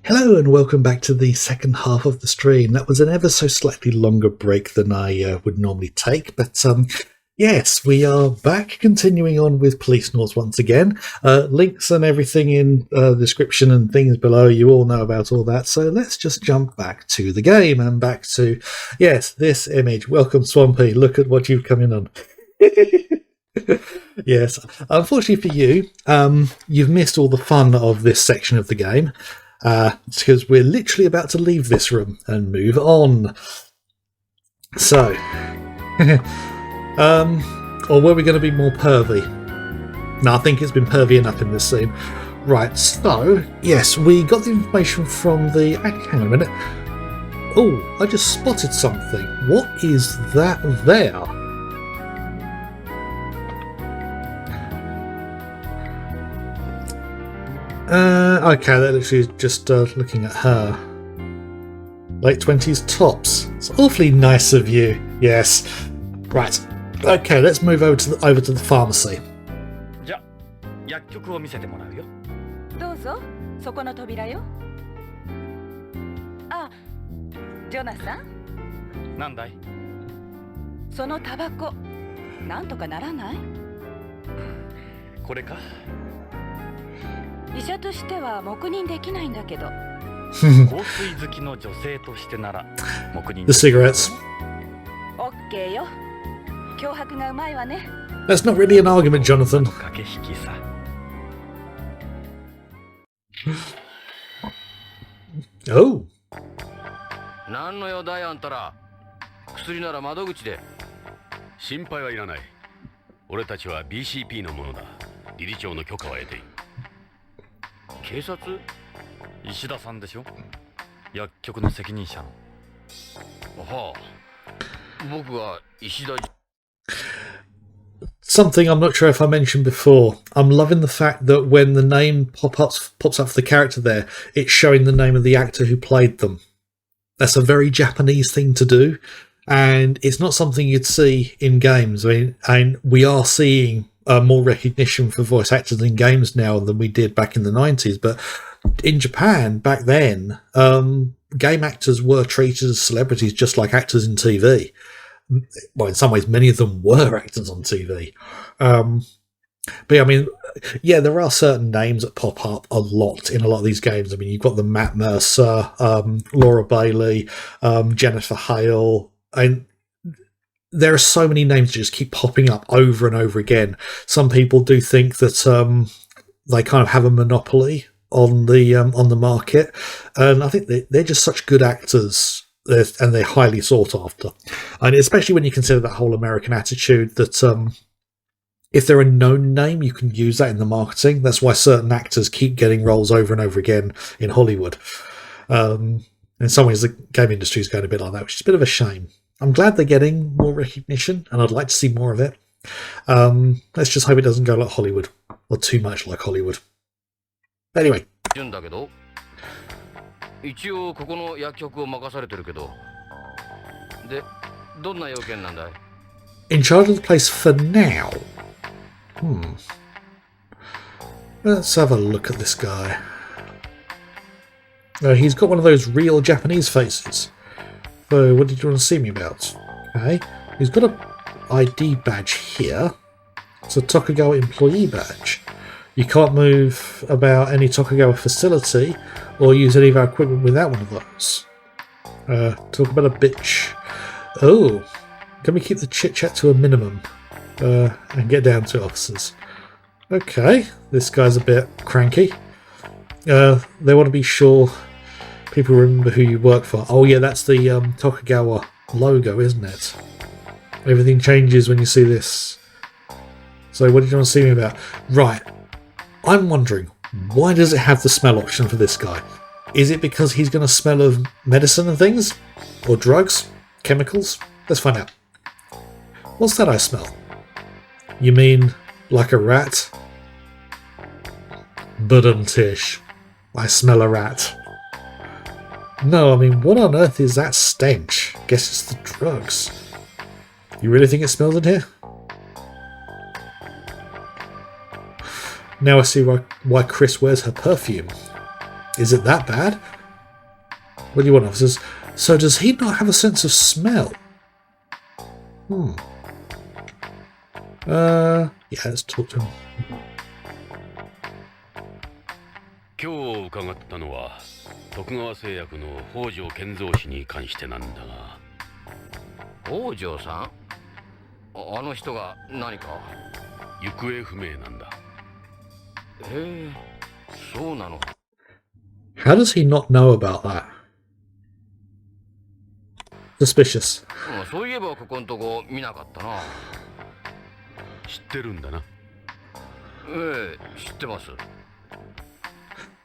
Hello and welcome back to the second half of the stream. That was an ever so slightly longer break than I would normally take, but yes, we are back continuing on with Policenauts once again. Links and everything in the description and things below, you all know about all that, so let's just jump back to the game and back to, yes, this image. Welcome Swampy, look at what you've come in on. Yes, unfortunately for you, you've missed all the fun of this section of the game. Because we're literally about to leave this room and move on. So, or were we going to be more pervy? No, I think it's been pervy enough in this scene. Right, so, yes, we got the information from the... Hang on a minute. Oh, I just spotted something. What is that there? Okay, they're literally just looking at her. Late 20s tops. It's awfully nice of you. Yes. Right. Okay, let's move over to the pharmacy. じゃ、薬局を見せてもらうよ。どうぞ、そこの扉よ。あ、ジョナサン。なんだい？そのタバコ、なんとかならない？これか？医者としては黙認できないんだけど。香水好きの女性としてなら黙認。The cigarettes. オッケーよ。脅迫がうまいわね。That's not really an argument, Jonathan. 駆け引きさ。Oh. 何の用だいあんたら。薬なら窓口で。心配はいらない。俺たちは BCP のものだ。理事長の許可は得ている。警察？石田さんでしょ？薬局の責任者の。はあ。僕は石田。 Something I'm not sure if I mentioned before. I'm loving the fact that when the name pops up for the character there, it's showing the name of the actor who played them. That's a very Japanese thing to do, and it's not something you'd see in games. I mean, and we are seeing more recognition for voice actors in games now than we did back in the 90s. But in Japan, back then, game actors were treated as celebrities just like actors in TV. Well, in some ways, many of them were actors on TV. But yeah, I mean, yeah, there are certain names that pop up a lot in a lot of these games. I mean, you've got the Matt Mercer, Laura Bailey, Jennifer Hale, and there are so many names that just keep popping up over and over again. Some people do think that they kind of have a monopoly on the market, and I think they're just such good actors, and they're highly sought after. And especially when you consider that whole American attitude that if they're a known name, you can use that in the marketing. That's why certain actors keep getting roles over and over again in Hollywood. In some ways, the game industry is going a bit like that, which is a bit of a shame. I'm glad they're getting more recognition, and I'd like to see more of it. Let's just hope it doesn't go like Hollywood, or too much like Hollywood. Anyway. 一応ここの薬局を任されてるけど。で、どんな要件なんだい? In charge of the place for now. Let's have a look at this guy. He's got one of those real Japanese faces. So, what did you want to see me about? Okay, he's got a ID badge here. It's a Tokugawa employee badge. You can't move about any Tokugawa facility or use any of our equipment without one of those. Talk about a bitch. Oh, can we keep the chit-chat to a minimum and get down to officers? Okay, this guy's a bit cranky. They want to be sure people remember who you work for. Oh yeah, that's the Tokugawa logo, isn't it? Everything changes when you see this. So what did you want to see me about? Right, I'm wondering, why does it have the smell option for this guy? Is it because he's going to smell of medicine and things? Or drugs? Chemicals? Let's find out. What's that I smell? You mean like a rat? Budum-tish. I smell a rat. No, I mean, what on earth is that stench? Guess it's the drugs. You really think it smells in here? Now I see why Chris wears her perfume. Is it that bad? What do you want, officers? So does he not have a sense of smell? Yeah, let's talk to him. 今日伺ったのは徳川製薬の北条健三氏に関してなんだが。北条さん、あの人が何か行方不明なんだ。へえ、そうなの。 How does he not know about that? Suspicious. そういえばここんとこ見なかったな。知ってるんだな。ええ、知ってます。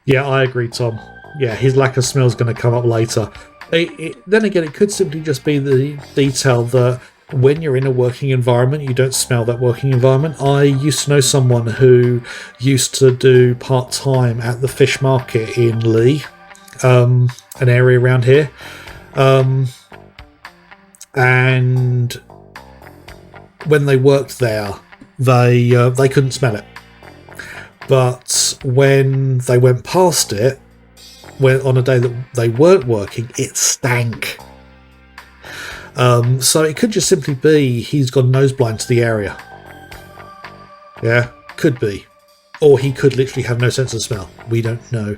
Yeah, I agree, Tom. Yeah, his lack of smell is going to come up later. Then again, it could simply just be the detail that when you're in a working environment, you don't smell that working environment. I used to know someone who used to do part-time at the fish market in Lee, an area around here. And when they worked there, they couldn't smell it. But when they went past it, on a day that they weren't working, it stank. So it could just simply be he's got nose blind to the area. Yeah, could be. Or he could literally have no sense of smell. We don't know.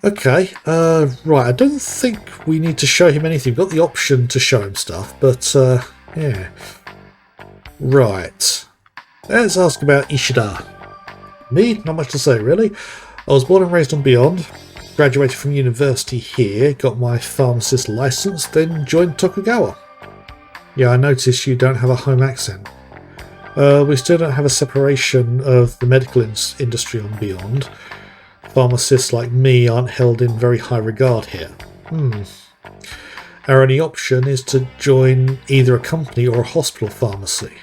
Okay, right, I don't think we need to show him anything. We've got the option to show him stuff, but, yeah. Right. Let's ask about Ishida. Me? Not much to say, really. I was born and raised on Beyond. Graduated from university here, got my pharmacist license, then joined Tokugawa. Yeah, I noticed you don't have a home accent. We still don't have a separation of the medical industry on Beyond. Pharmacists like me aren't held in very high regard here. Our only option is to join either a company or a hospital pharmacy.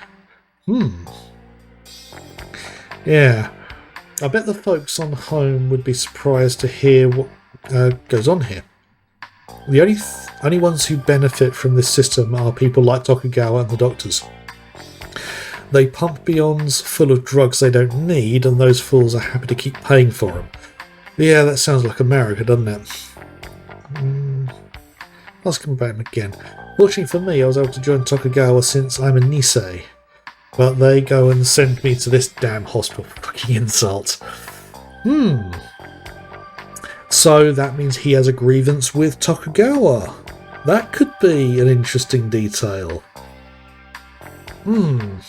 Yeah. I bet the folks on home would be surprised to hear what goes on here. The only ones who benefit from this system are people like Tokugawa and the doctors. They pump Beyonds full of drugs they don't need, and those fools are happy to keep paying for them. Yeah, that sounds like America, doesn't it? Ask him about him again. Fortunately for me, I was able to join Tokugawa since I'm a Nisei. But they go and send me to this damn hospital. Fucking insult. So that means he has a grievance with Tokugawa. That could be an interesting detail. The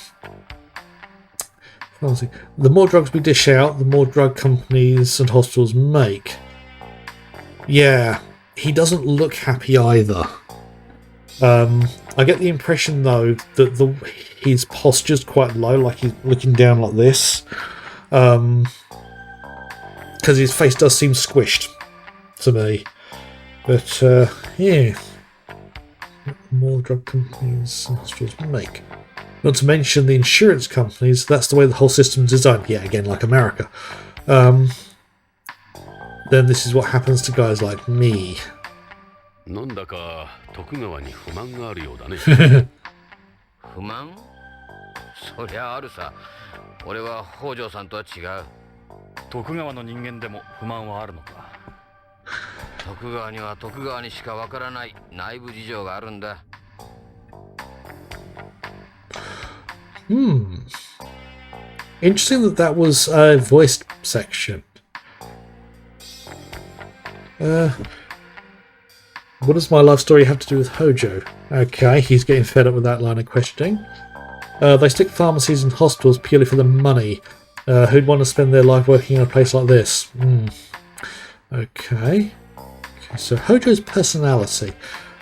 more drugs we dish out, the more drug companies and hospitals make. Yeah, he doesn't look happy either. I get the impression, though, that his posture's quite low, like he's looking down like this. Because his face does seem squished to me. But, yeah. More drug companies and hospitals make. Not to mention the insurance companies, that's the way the whole system's designed. Yeah, again, like America. Then this is what happens to guys like me. なんだか徳川に不満があるようだね。不満？そりゃあるさ。俺は北条さんとは違う。徳川の人間でも不満はあるのか。徳川には徳川にしかわからない内部事情があるんだ。Interesting that was a voiced section. What does my life story have to do with Hojo? Okay, he's getting fed up with that line of questioning. They stick pharmacies and hospitals purely for the money. Who'd want to spend their life working in a place like this? Okay, so Hojo's personality.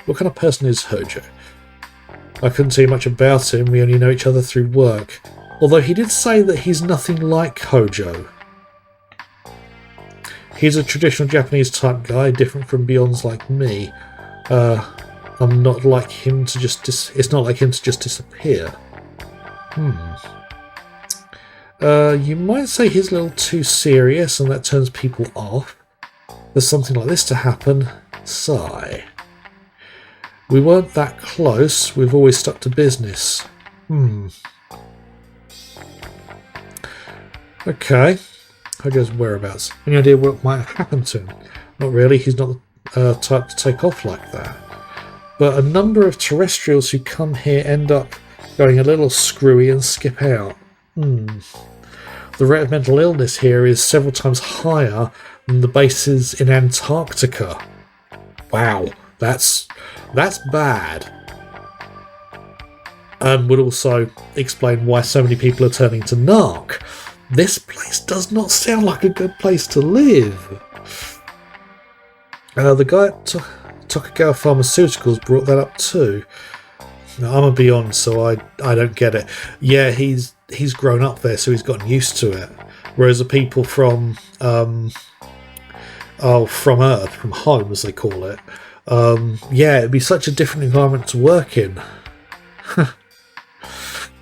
What kind of person is Hojo? I couldn't see much about him, we only know each other through work. Although he did say that he's nothing like Hojo. He's a traditional Japanese type guy, different from Beyonds like me. I'm not like him to just it's not like him to just disappear. You might say he's a little too serious and that turns people off. For something like this to happen, sigh. We weren't that close, we've always stuck to business. Okay. Hojo's whereabouts. Any idea what might have happened to him? Not really, he's not type to take off like that. But a number of terrestrials who come here end up going a little screwy and skip out. The rate of mental illness here is several times higher than the bases in Antarctica. Wow, that's bad. And would also explain why so many people are turning to Narc. This place does not sound like a good place to live. The guy at Tokugawa Pharmaceuticals brought that up too. Now, I'm gonna be honest, so I don't get it. Yeah, he's grown up there, so he's gotten used to it. Whereas the people from Earth, from home as they call it, yeah, it'd be such a different environment to work in.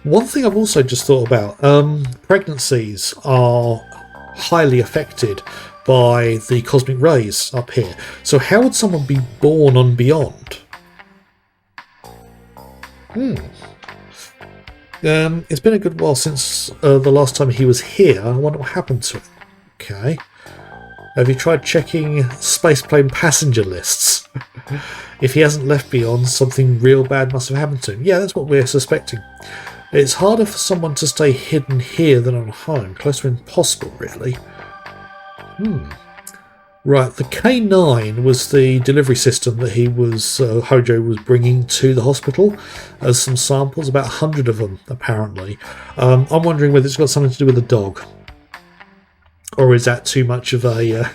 One thing I've also just thought about, pregnancies are highly affected by the cosmic rays up here. So how would someone be born on Beyond? It's been a good while since the last time he was here. I wonder what happened to him. Okay. Have you tried checking spaceplane passenger lists? If he hasn't left Beyond, something real bad must have happened to him. Yeah, that's what we're suspecting. It's harder for someone to stay hidden here than on home. Close to impossible, really. Right, the K9 was the delivery system that Hojo was bringing to the hospital as some samples, about 100 of them, apparently. I'm wondering whether it's got something to do with a dog. Or is that too much of a...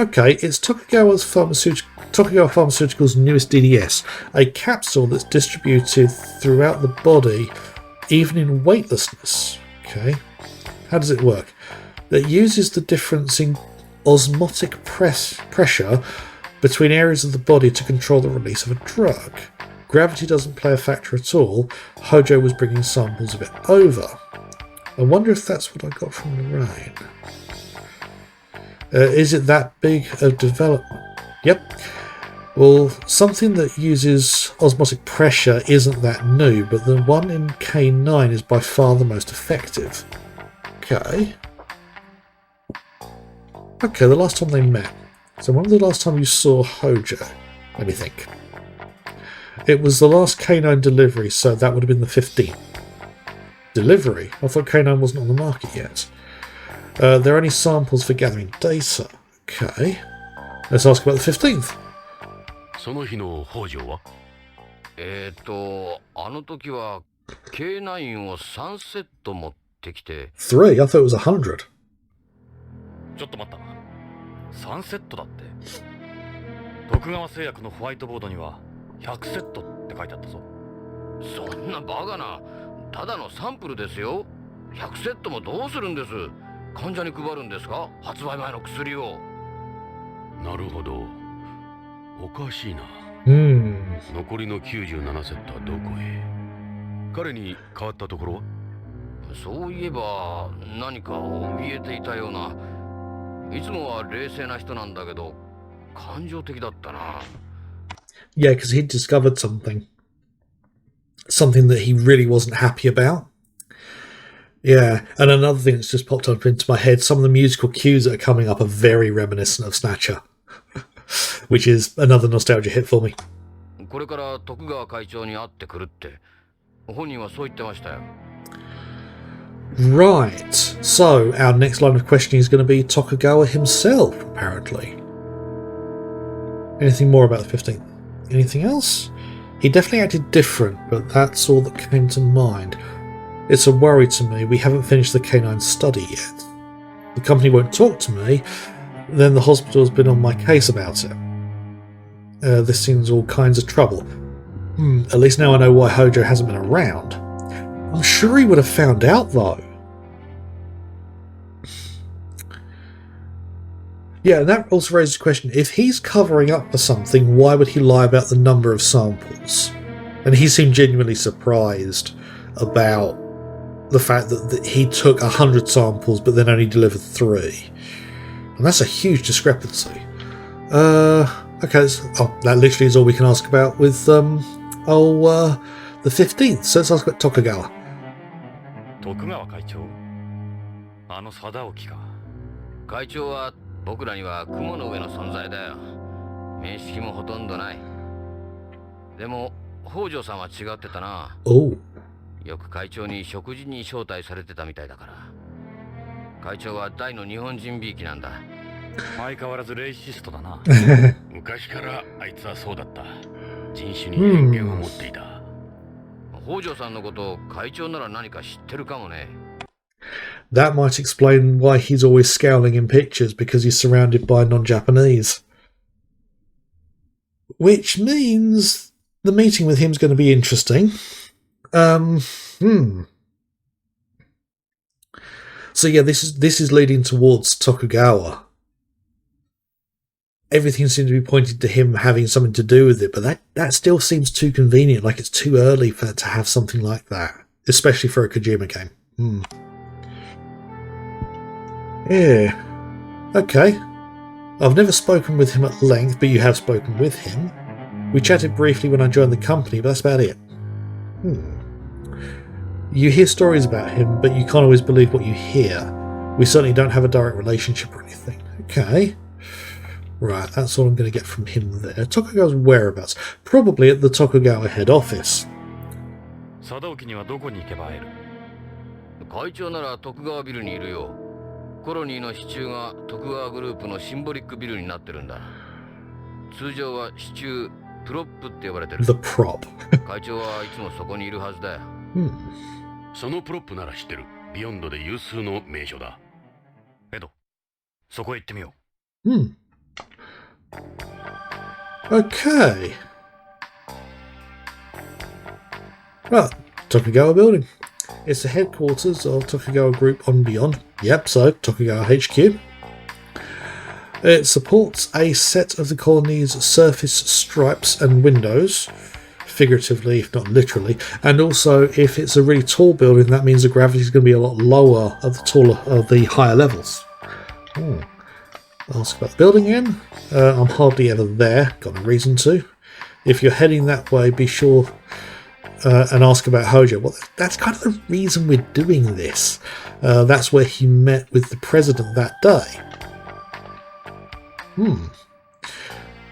okay, it's Tokugawa Pharmaceuticals' newest DDS, a capsule that's distributed throughout the body, even in weightlessness. Okay, how does it work? That uses the difference in osmotic pressure between areas of the body to control the release of a drug. Gravity doesn't play a factor at all. Hojo was bringing samples of it over. I wonder if that's what I got from Lorraine. Is it that big a development? Yep. Well, something that uses osmotic pressure isn't that new, but the one in K9 is by far the most effective. Okay. Okay, the last time they met. So when was the last time you saw Hojo? Let me think. It was the last K9 delivery, so that would have been the 15th. Delivery? I thought K9 wasn't on the market yet. There are only samples for gathering data. Okay. Let's ask about the 15th. その日の北条はあの時は K9 を3セット持ってきて 3? I thought it was 100. ちょっと待った3セットだって徳川製薬のホワイトボードには100セットって書いてあったぞそんなバカなただのサンプルですよ100セットもどうするんです患者に配るんですか発売前の薬をなるほどおかしいな残りの97セットはどこへ彼に変わったところはそういえば何か怯えていたようないつもは冷静な人なんだけど感情的だったな Yeah, because he discovered something that he really wasn't happy about. Yeah, and another thing that's just popped up into my head, some of the musical cues that are coming up are very reminiscent of Snatcher, which is another nostalgia hit for me. これから徳川会長に会ってくるって本人はそう言ってましたよ Right, so our next line of questioning is going to be Tokugawa himself, apparently. Anything more about the 15th? Anything else? He definitely acted different, but that's all that came to mind. It's a worry to me, we haven't finished the K9 study yet. The company won't talk to me, then the hospital's been on my case about it. This seems all kinds of trouble. At least now I know why Hojo hasn't been around. I'm sure he would have found out, though. Yeah, and that also raises the question, if he's covering up for something, why would he lie about the number of samples? And he seemed genuinely surprised about the fact that he took 100 samples but then only delivered 3. And that's a huge discrepancy. Okay, that literally is all we can ask about with, the 15th. So let's ask about Tokugawa. 徳川会長あの貞興か会長は僕らには雲の上の存在だよ。面識もほとんどない。でも北条さんは違ってたな。Oh. よく会長に食事に招待されてたみたいだから。会長は大の日本人びいきなんだ。相変わらずレイシストだな。昔からあいつはそうだった。人種に偏見を持っていた。北条さんのこと会長なら何か知ってるかもね。That might explain why he's always scowling in pictures, because he's surrounded by non-Japanese. Which means the meeting with him is going to be interesting. So yeah, this is leading towards Tokugawa. Everything seems to be pointing to him having something to do with it, but that still seems too convenient. Like it's too early to have something like that, especially for a Kojima game. Yeah. Okay. I've never spoken with him at length, but you have spoken with him. We chatted briefly when I joined the company, but that's about it. You hear stories about him, but you can't always believe what you hear. We certainly don't have a direct relationship or anything. Okay. Right, that's all I'm going to get from him there. Tokugawa's whereabouts? Probably at the Tokugawa head office. 佐渡木にはどこに行けば会える？会長なら徳川ビルにいるよ。コロニーの支柱が徳川グループのシンボリックビルになってるんだ。通常は支柱プロップって呼ばれてる。 The prop. 会長はいつもそこにいるはずだよ。そのプロップなら知ってる。ビヨンドで有数の名所だ。エド、そこへ行ってみよう。Okay. Right, Tokugawa building. It's the headquarters of Tokugawa Group on Beyond. Yep, so Tokugawa HQ. It supports a set of the colony's surface stripes and windows, figuratively, if not literally, and also if it's a really tall building, that means the gravity is going to be a lot lower at the higher levels. Ask about the building again. I'm hardly ever there, got no reason to. If you're heading that way, be sure and ask about Hojo. Well, that's kind of the reason we're doing this. That's where he met with the president that day.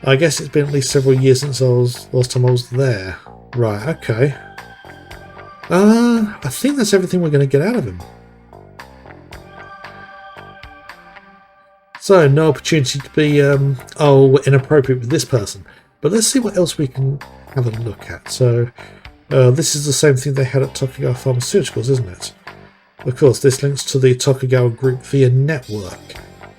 I guess it's been at least several years since last time I was there. Right, okay. I think that's everything we're going to get out of him. So, no opportunity to be, inappropriate with this person. But let's see what else we can have a look at. So, this is the same thing they had at Tokugawa Pharmaceuticals, isn't it? Of course, this links to the Tokugawa Group via network,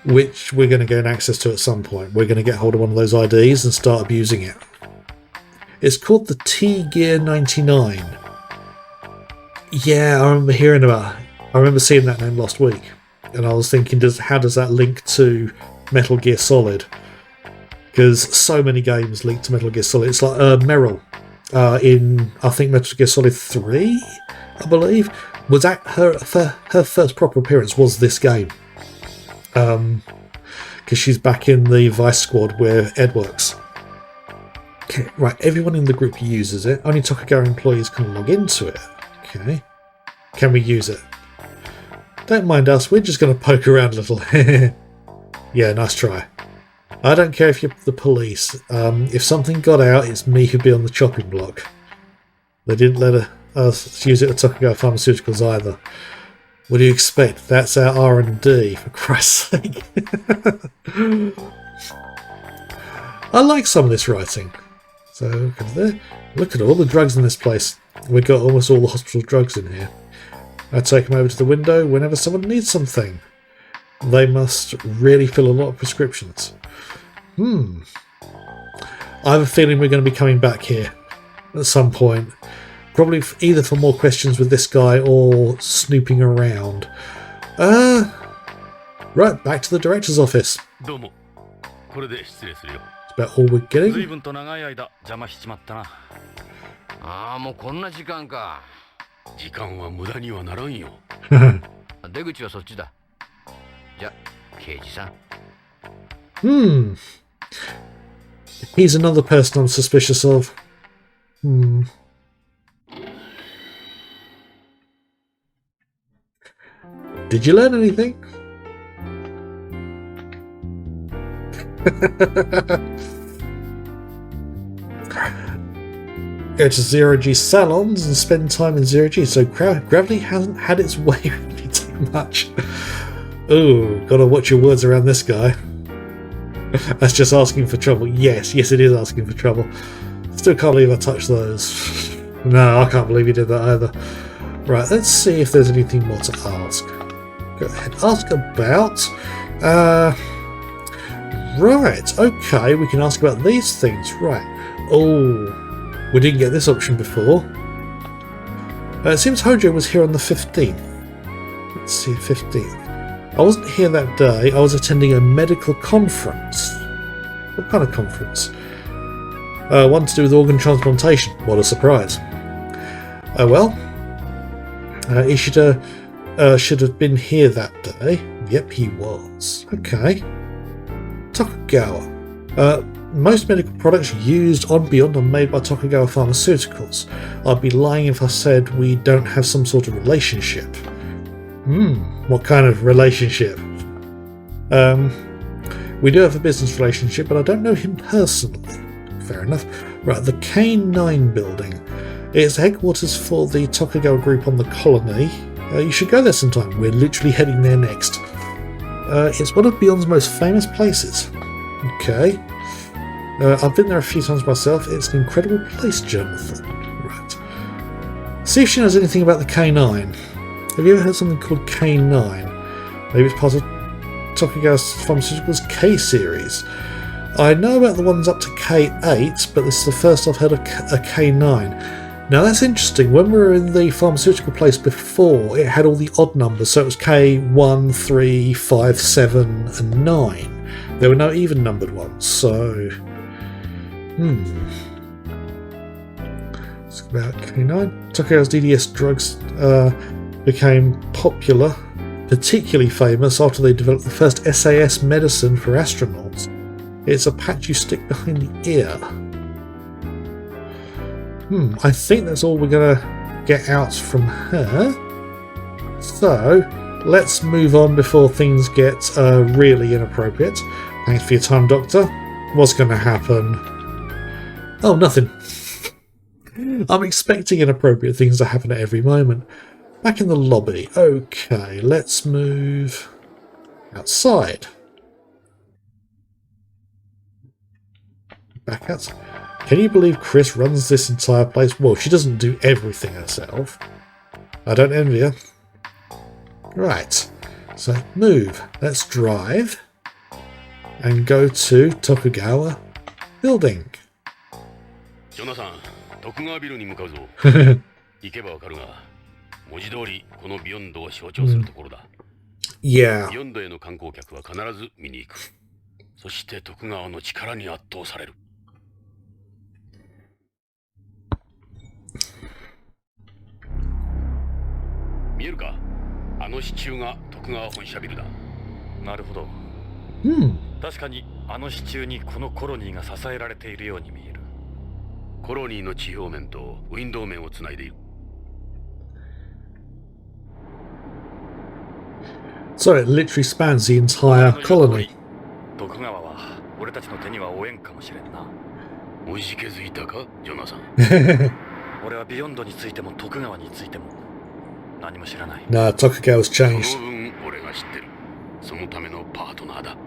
which we're going to gain access to at some point. We're going to get hold of one of those IDs and start abusing it. It's called the T-Gear 99. Yeah, I remember hearing about it. I remember seeing that name last week. And I was thinking, how does that link to Metal Gear Solid? Because so many games link to Metal Gear Solid. It's like Meryl in, I think, Metal Gear Solid 3, I believe. Was that her first proper appearance was this game. Because she's back in the Vice Squad where Ed works. Okay, right, everyone in the group uses it. Only Tokugawa employees can log into it. Okay. Can we use it? Don't mind us, we're just going to poke around a little. Yeah, nice try. I don't care if you're the police. If something got out, it's me who'd be on the chopping block. They didn't let us use it at Tokugawa Pharmaceuticals either. What do you expect? That's our R&D, for Christ's sake. I like some of this writing. So, look at there. Look at all the drugs in this place. We've got almost all the hospital drugs in here. I take them over to the window whenever someone needs something. They must really fill a lot of prescriptions. I have a feeling we're going to be coming back here at some point. Probably either for more questions with this guy or snooping around. Right, back to the director's office. It's about all we're getting. 随分と長い間邪魔しちまったな。ああ、もうこんな時間か。時間は無駄にはならんよ。出口はそっちだ。じゃ、刑事さん。He's another person I'm suspicious of. Did you learn anything? Go to zero-G salons and spend time in zero-G, so gravity hasn't had its way with me too much. Ooh, gotta watch your words around this guy. That's just asking for trouble. Yes, it is asking for trouble. Still can't believe I touched those. No, I can't believe you did that either. Right, let's see if there's anything more to ask. Go ahead, ask about. Right, okay, we can ask about these things. Right. Oh, we didn't get this option before. It seems Hojo was here on the 15th. Let's see, 15th. I wasn't here that day. I was attending a medical conference. What kind of conference? One to do with organ transplantation. What a surprise. Ishida should have been here that day. Yep, he was. Okay. Tokugawa. Most medical products used on Beyond are made by Tokugawa Pharmaceuticals. I'd be lying if I said we don't have some sort of relationship. What kind of relationship? We do have a business relationship, but I don't know him personally. Fair enough. Right, the K9 building. It's headquarters for the Tokugawa group on the colony. You should go there sometime. We're literally heading there next. It's one of Beyond's most famous places. Okay. I've been there a few times myself. It's an incredible place, Jonathan. Right. See if she knows anything about the K9. Have you ever heard something called K9? Maybe it's part of Tokugawa Pharmaceuticals K series. I know about the ones up to K8, but this is the first I've heard of a K9. Now that's interesting. When we were in the pharmaceutical place before, it had all the odd numbers, so it was K1, 3, 5, 7, and 9. There were no even numbered ones, so... It's about K9. Tokugawa's DDS drugs became popular, particularly famous after they developed the first SAS medicine for astronauts. It's a patch you stick behind the ear. I think that's all we're going to get out from her. So, let's move on before things get really inappropriate. Thanks for your time, Doctor. What's going to happen? Oh, nothing. I'm expecting inappropriate things to happen at every moment. Back in the lobby. Okay, let's move outside. Back outside. Can you believe Chris runs this entire place? Well, she doesn't do everything herself. I don't envy her. Right. So, move. Let's drive. And go to Tokugawa Building. ジョナサン、徳川ビルに向かうぞ。行けばわかるが、文字通りこのビヨンドを象徴するところだ。Yeah. ビヨンドへの観光客は必ず見に行く。そして徳川の力に圧倒される。見えるか？あの支柱が徳川本社ビルだ。なるほど。確かにあの支柱にこのコロニーが支えられているように見える。コロニーの地表面とウィンドウ面をつないでいる。So it literally spans the entire colony. 徳川は俺たちの手には負えんかもしれんな。おいし気づいたか、ジョナサン。俺はビヨンドについても徳川についても何も知らない。Nah, Tokugawa's そ changed. の分俺が知ってる。そのためのパートナーだ。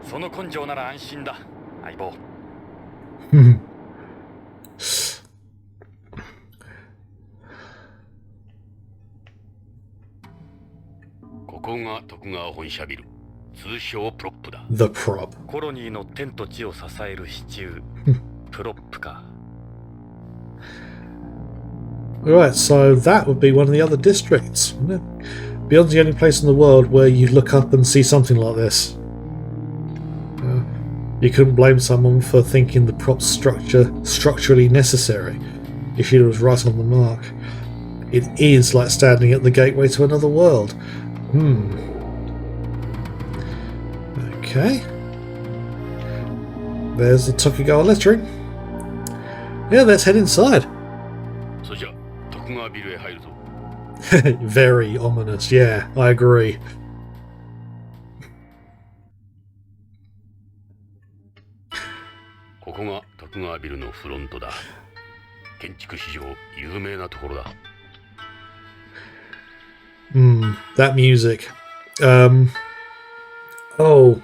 その根性なら安心だ、相棒。ここが徳川本社ビル。通称プロップだ。The prop. コロニーの天と地を支える支柱、プロップか。Right, so that would be one of the other districts, wouldn't it? Beyond's the only place in the world where you look up and see something like this. You couldn't blame someone for thinking the prop's structurally necessary. Ishida was right on the mark. It is like standing at the gateway to another world. Okay. There's the Tokugawa lettering. Yeah, let's head inside. それじゃ徳川ビルへ入るぞ。Very ominous, yeah, I agree. ここが徳川ビルのフロントだ。建築史上有名なところだ。That music. Oh,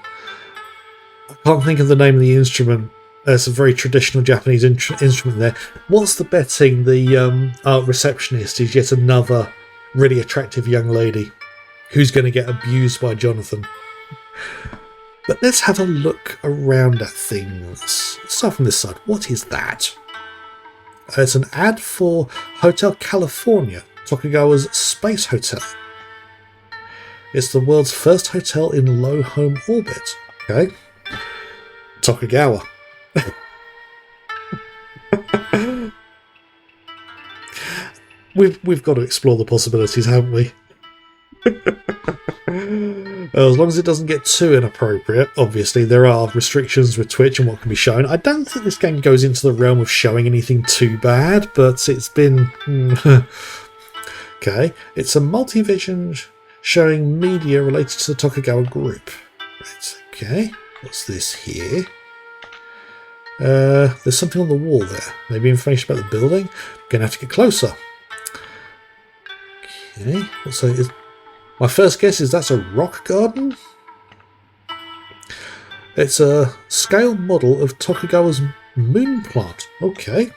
I can't think of the name of the instrument. It's a very traditional Japanese instrument there. What's the betting? The receptionist is yet another really attractive young lady who's going to get abused by Jonathan. But let's have a look around at things. Let's start from this side. What is that? It's an ad for Hotel California, Tokugawa's space hotel. It's the world's first hotel in low home orbit. Okay. Tokugawa. We've got to explore the possibilities, haven't we? As long as it doesn't get too inappropriate. Obviously, there are restrictions with Twitch and what can be shown. I don't think this game goes into the realm of showing anything too bad, but it's been... Okay, it's a multi-vision showing media related to the Tokugawa group. Right, okay, what's this here? There's something on the wall there. Maybe information about the building? Gonna have to get closer. Okay, so my first guess is that's a rock garden? It's a scale model of Tokugawa's moon plant. Okay.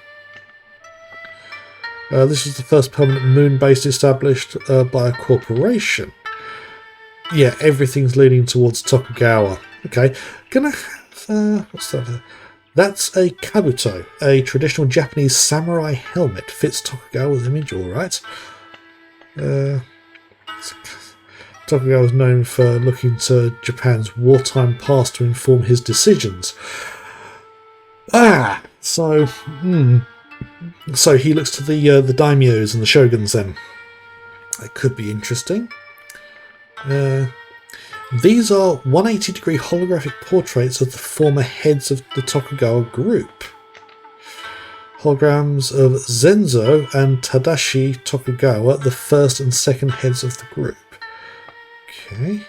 This is the first permanent moon base established by a corporation. Yeah, everything's leading towards Tokugawa. Okay, gonna have... what's that? That's a kabuto, a traditional Japanese samurai helmet. Fits Tokugawa's image, alright. Tokugawa is known for looking to Japan's wartime past to inform his decisions. So he looks to the daimyos and the shoguns then. That could be interesting. These are 180-degree holographic portraits of the former heads of the Tokugawa group. Holograms of Zenzo and Tadashi Tokugawa, the first and second heads of the group. Okay.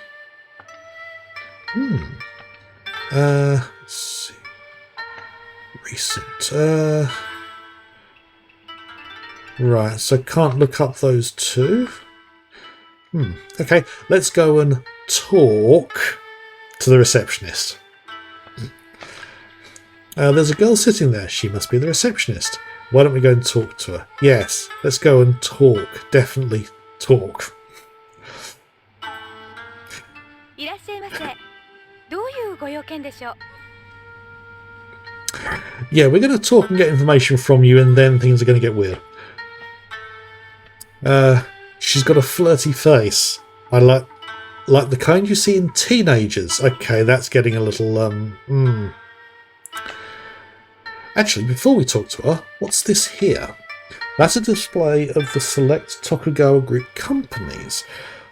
Let's see. Recent. Right, so can't look up those two. Okay, let's go and talk to the receptionist. There's a girl sitting there. She must be the receptionist. Why don't we go and talk to her? Yes, let's go and talk. Definitely talk. Yeah, we're going to talk and get information from you, and then things are going to get weird. She's got a flirty face. I like the kind you see in teenagers. Okay, that's getting a little Actually, before we talk to her, what's this here? That's a display of the select Tokugawa Group companies.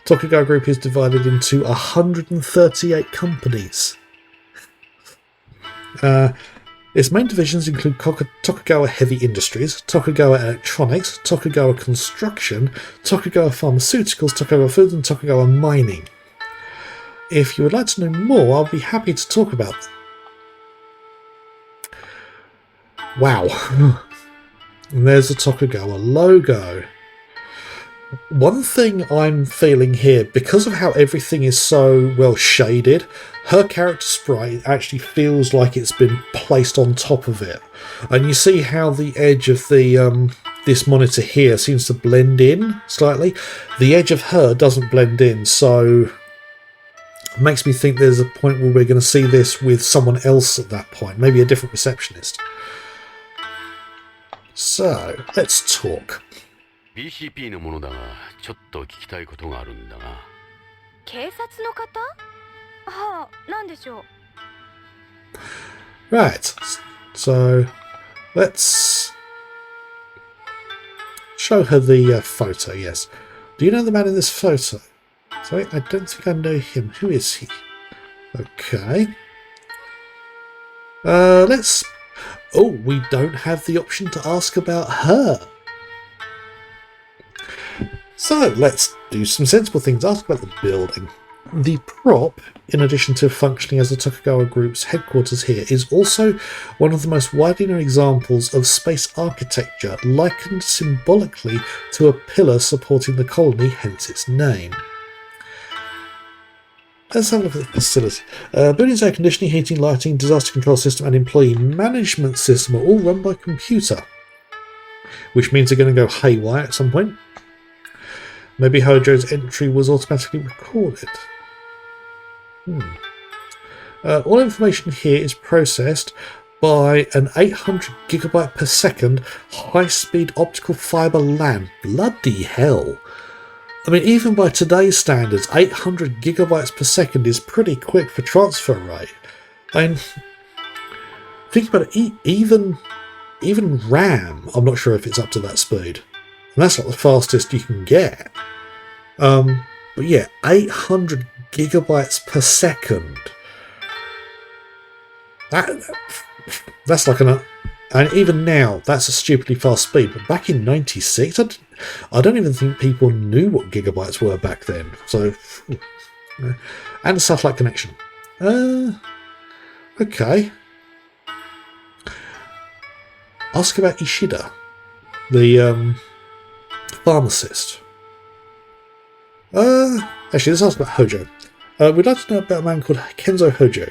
Tokugawa Group is divided into 138 companies. Its main divisions include Tokugawa Heavy Industries, Tokugawa Electronics, Tokugawa Construction, Tokugawa Pharmaceuticals, Tokugawa Foods, and Tokugawa Mining. If you would like to know more, I'll be happy to talk about them. Wow. And there's the Tokugawa logo. One thing I'm feeling here, because of how everything is so well shaded, her character sprite actually feels like it's been placed on top of it. And you see how the edge of the this monitor here seems to blend in slightly. The edge of her doesn't blend in, so it makes me think there's a point where we're going to see this with someone else at that point, maybe a different receptionist. So, let's talk. BCP のものだが、ちょっと聞きたいことがあるんだが。警察の方？はあ、なんでしょう。Right. So, let's show her the photo, yes. Do you know the man in this photo? Sorry, I don't think I know him. Who is he? Okay. Let's... Oh, we don't have the option to ask about her. So, let's do some sensible things. Ask about the building. The prop, in addition to functioning as the Tokugawa Group's headquarters here, is also one of the most widely known examples of space architecture, likened symbolically to a pillar supporting the colony, hence its name. Let's have a look at the facility. Building's air conditioning, heating, lighting, disaster control system and employee management system are all run by computer, which means they're going to go haywire at some point. Maybe Hojo's entry was automatically recorded. All information here is processed by an 800 gigabyte per second high-speed optical fibre LAN. Bloody hell. I mean, even by today's standards, 800 gigabytes per second is pretty quick for transfer rate. I mean, think about it, even RAM, I'm not sure if it's up to that speed. And that's like the fastest you can get. But yeah, 800 gigabytes per second. That's like and even now, that's a stupidly fast speed. But back in '96, I don't even think people knew what gigabytes were back then. So, and a satellite connection. Okay. Ask about Ishida, the pharmacist. Actually, let's ask about Hojo. We'd like to know about a man called Kenzo Hojo.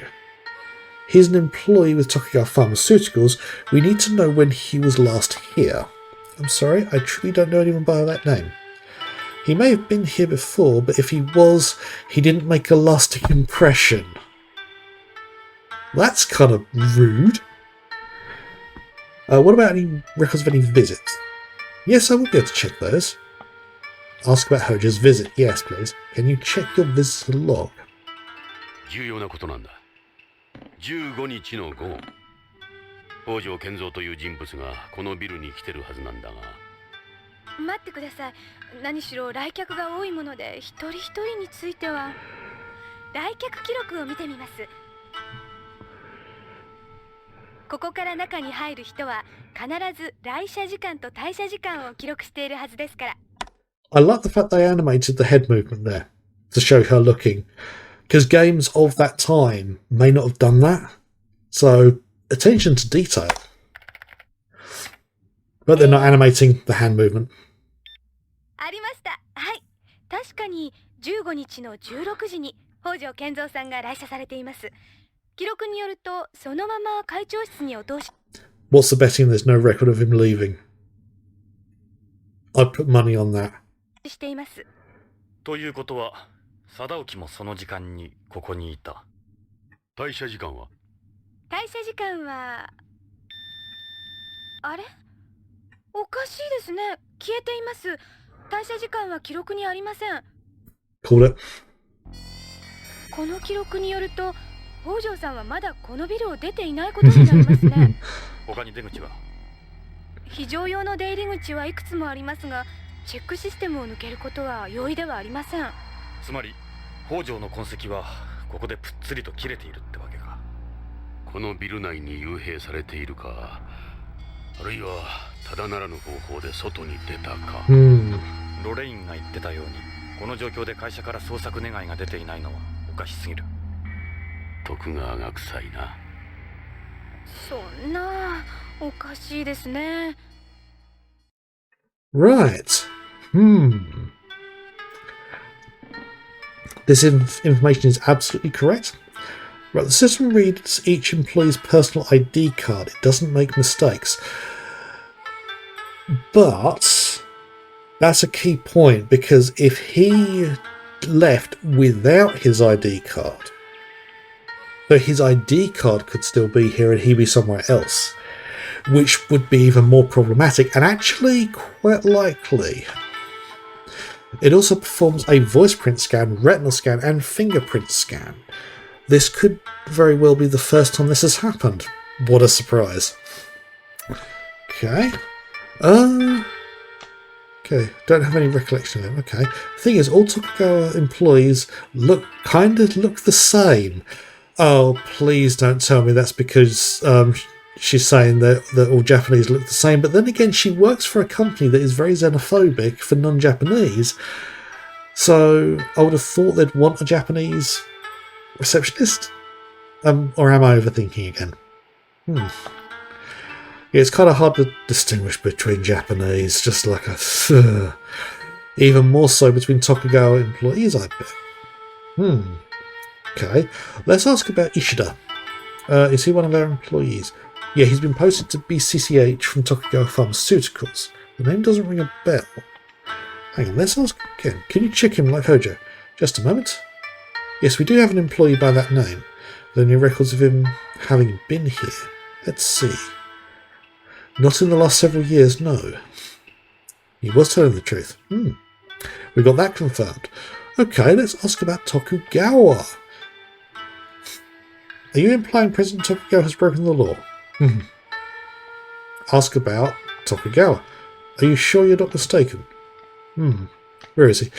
He's an employee with Tokugawa Pharmaceuticals. We need to know when he was last here. I'm sorry, I truly don't know anyone by that name. He may have been here before, but if he was, he didn't make a lasting impression. That's kind of rude. What about any records of any visits? Yes, I will be able to check those. Ask about Hojo's visit. Yes, please. Can you check your visitor log? 重要なことなんだ。15日の午後、北条健三という人物がこのビルに来てるはずなんだが。待ってください。何しろ来客が多いもので、一人一人については来客記録を見てみます。ここから中に入る人は必ず来社時間と退社時間を記録しているはずですから。I like the fact they animated the head movement there to show her looking, because games of that time may not have done that. So attention to detail, but they're not animating the hand movement. ありました。はい。確かに15日の16時に北条健三さんが来社されています。記録によるとそのまま会長室にお通し。What's the betting there's no record of him leaving? I'd put money on that. しています。ということは、貞興もその時間にここにいた。退社時間は？退社時間はあれ？おかしいですね。消えています。退社時間は記録にありません。Call it. この記録によると、北条さんはまだこのビルを出ていないことになりますね。他に出口は？非常用の出入り口はいくつもありますが、チェックシステムを抜けることは容易ではありません。つまり北条の痕跡はここでぷっつりと切れているってわけか。このビル内に幽閉されているか、あるいはただならぬ方法で外に出たか。ロレインが言ってたように、この状況で会社から捜索願いが出ていないのはおかしすぎる。徳川が臭いな。そんな、おかしいですね。Right. This information is absolutely correct. Right, the system reads each employee's personal ID card. It doesn't make mistakes. But that's a key point, because if he left without his ID card, but his ID card could still be here and he'd be somewhere else, which would be even more problematic and actually quite likely. It also performs a voice print scan, retinal scan and fingerprint scan. This could very well be the first time this has happened. What a surprise. Okay. Okay, don't have any recollection of it. Okay. The thing is, all Tokugawa employees look the same. Oh, please don't tell me that's because she's saying that all Japanese look the same. But then again, she works for a company that is very xenophobic for non-Japanese. So I would have thought they'd want a Japanese receptionist. Or am I overthinking again? Yeah, it's kind of hard to distinguish between Japanese, just like a... even more so between Tokugawa employees, I bet. Okay, let's ask about Ishida. Is he one of our employees? Yeah, he's been posted to BCCH from Tokugawa Pharmaceuticals. The name doesn't ring a bell. Hang on, let's ask again. Can you check him like Hojo? Just a moment. Yes, we do have an employee by that name. Are there any records of him having been here? Let's see. Not in the last several years, no. He was telling the truth. We got that confirmed. Okay, let's ask about Tokugawa. Are you implying President Tokugawa has broken the law? Ask about Tokugawa. Are you sure you're not mistaken? Where is he?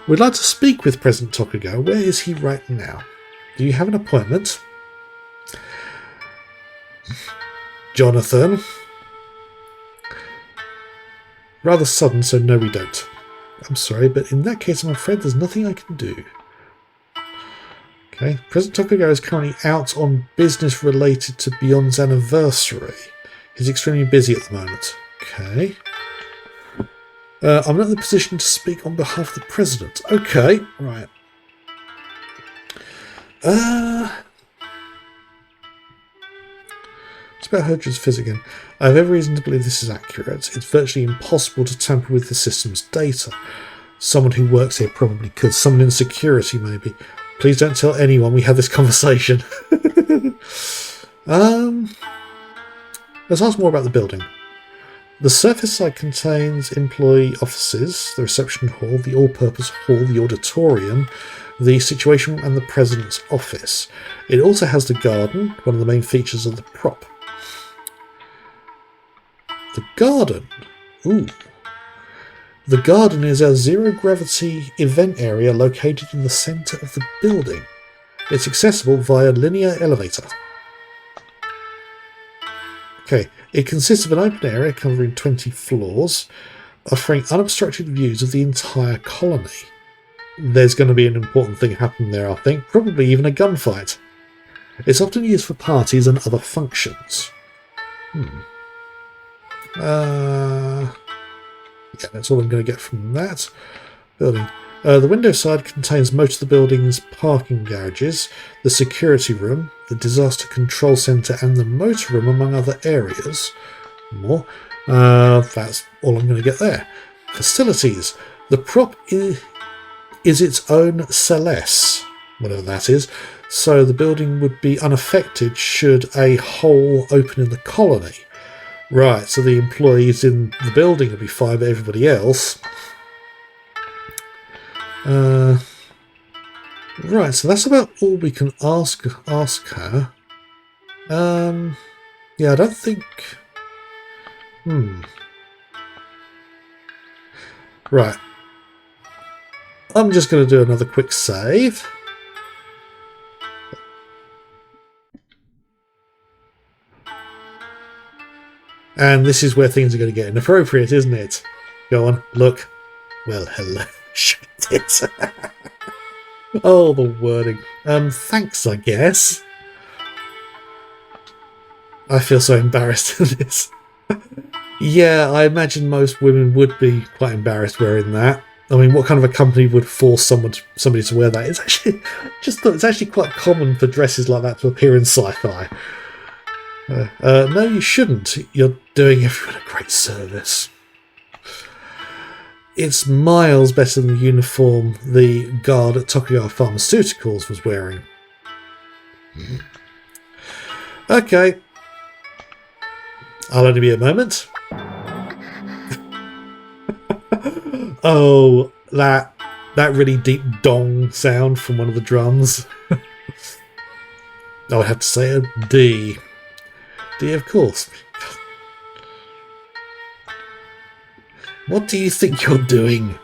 We'd like to speak with President Tokugawa. Where is he right now? Do you have an appointment? Jonathan. Rather sudden, so no we don't. I'm sorry, but in that case I'm afraid there's nothing I can do. Okay, President Tokugawa is currently out on business related to Beyond's anniversary. He's extremely busy at the moment. Okay. I'm not in the position to speak on behalf of the President. Okay, right. It's about Hojo's fizz again. I have every reason to believe this is accurate. It's virtually impossible to tamper with the system's data. Someone who works here probably could. Someone in security, maybe. Please don't tell anyone we had this conversation. Let's ask more about the building. The surface side contains employee offices, the reception hall, the all-purpose hall, the auditorium, the situation room and the president's office. It also has the garden, one of the main features of the prop. The garden? Ooh. The garden is a zero-gravity event area located in the centre of the building. It's accessible via linear elevator. Okay, it consists of an open area covering 20 floors, offering unobstructed views of the entire colony. There's going to be an important thing happening there, I think, probably even a gunfight. It's often used for parties and other functions. Yeah, that's all I'm going to get from that building. The window side contains most of the building's parking garages, the security room, the disaster control centre and the motor room, among other areas. More. That's all I'm going to get there. Facilities. The prop is its own Celeste, whatever that is, so the building would be unaffected should a hole open in the colony. Right, so the employees in the building will be fine, but everybody else... right, so that's about all we can ask her. Yeah, I don't think... Right. I'm just going to do another quick save. And this is where things are going to get inappropriate, isn't it? Go on, look. Well, hello. Shit it. Oh, the wording. Thanks, I guess. I feel so embarrassed in this. Yeah, I imagine most women would be quite embarrassed wearing that. I mean, what kind of a company would force somebody to wear that? It's actually it's actually quite common for dresses like that to appear in sci-fi. No, you shouldn't. You're doing everyone a great service. It's miles better than the uniform the guard at Tokugawa Pharmaceuticals was wearing. Okay. I'll only be a moment. Oh, that really deep dong sound from one of the drums. I would have to say a D. D, of course. What do you think you're doing?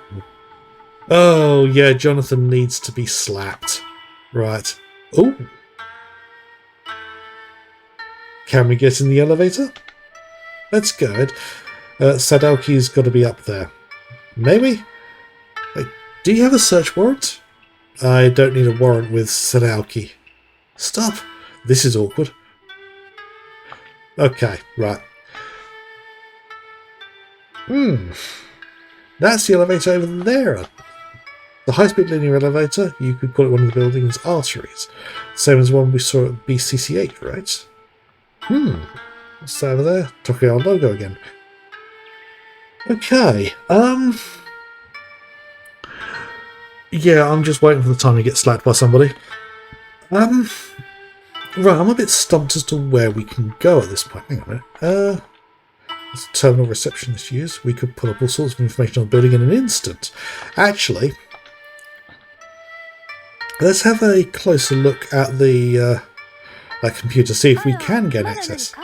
Oh, yeah, Jonathan needs to be slapped. Right. Oh. Can we get in the elevator? Let's go. Sadalki's got to be up there. Maybe? Wait, Do you have a search warrant? I don't need a warrant with Sadauki. Stop! This is awkward. Okay, right. That's the elevator over there. The high-speed linear elevator, you could call it one of the building's arteries. Same as one we saw at BCC8, right? What's that over there? Tokyo logo again. Okay, yeah, I'm just waiting for the time to get slapped by somebody. Right, I'm a bit stumped as to where we can go at this point. Hang on a minute. It's a terminal receptionist use. We could pull up all sorts of information on the building in an instant. Actually, let's have a closer look at the computer, see if we can gain access.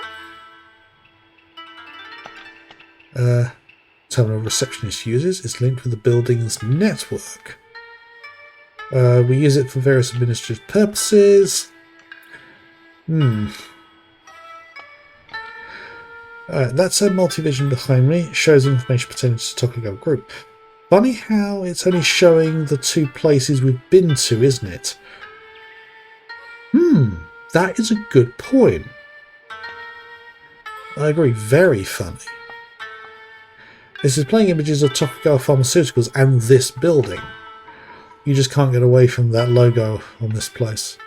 Terminal receptionist uses is linked with the building's network. We use it for various administrative purposes. That's a multivision behind me. It shows information pertaining to the Tokugawa Group. Funny how it's only showing the 2 places we've been to, isn't it? That is a good point. I agree, very funny. This is playing images of Tokugawa Pharmaceuticals and this building. You just can't get away from that logo on this place.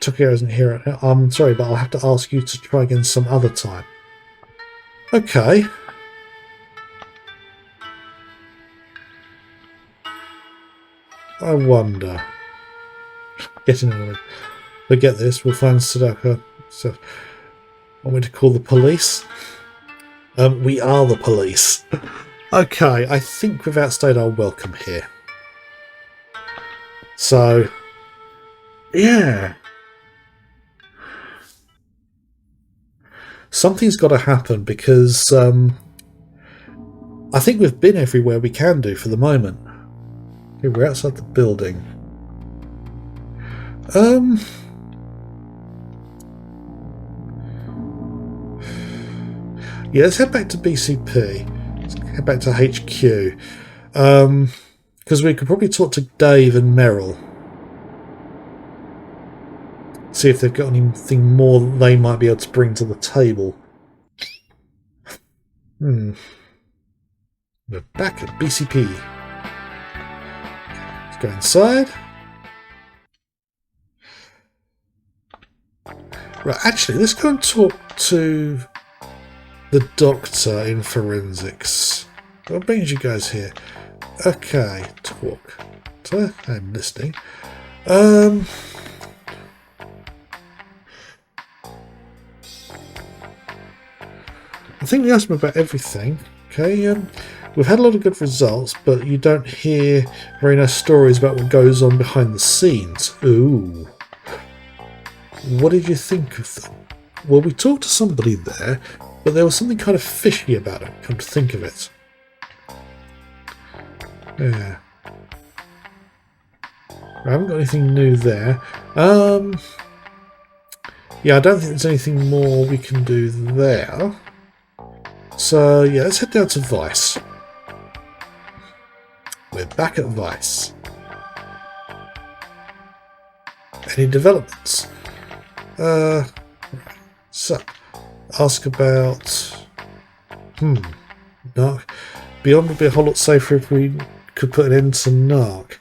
Tokyo isn't here right now. I'm sorry, but I'll have to ask you to try again some other time. Okay. I wonder. Getting on it. Forget this. We'll find Sadaka. So, want me to call the police? We are the police. Okay, I think we've outstayed our welcome here. So, yeah. Something's got to happen because I think we've been everywhere we can do for the moment. Okay, we're outside the building. Yeah, let's head back to BCP. Let's head back to HQ. Because we could probably talk to Dave and Merrill. See if they've got anything more they might be able to bring to the table. We're back at BCP. Let's go inside. Right, actually, let's go and talk to the doctor in forensics. What brings you guys here? Okay, talk. I'm listening. I think we asked him about everything. Okay, we've had a lot of good results, but you don't hear very nice stories about what goes on behind the scenes. Ooh. What did you think of them? Well, we talked to somebody there, but there was something kind of fishy about it, come to think of it. Yeah. I haven't got anything new there. Yeah, I don't think there's anything more we can do there. So, yeah, let's head down to Vice. We're back at Vice. Any developments? So, ask about... Narc. Beyond would be a whole lot safer if we could put an end to Narc.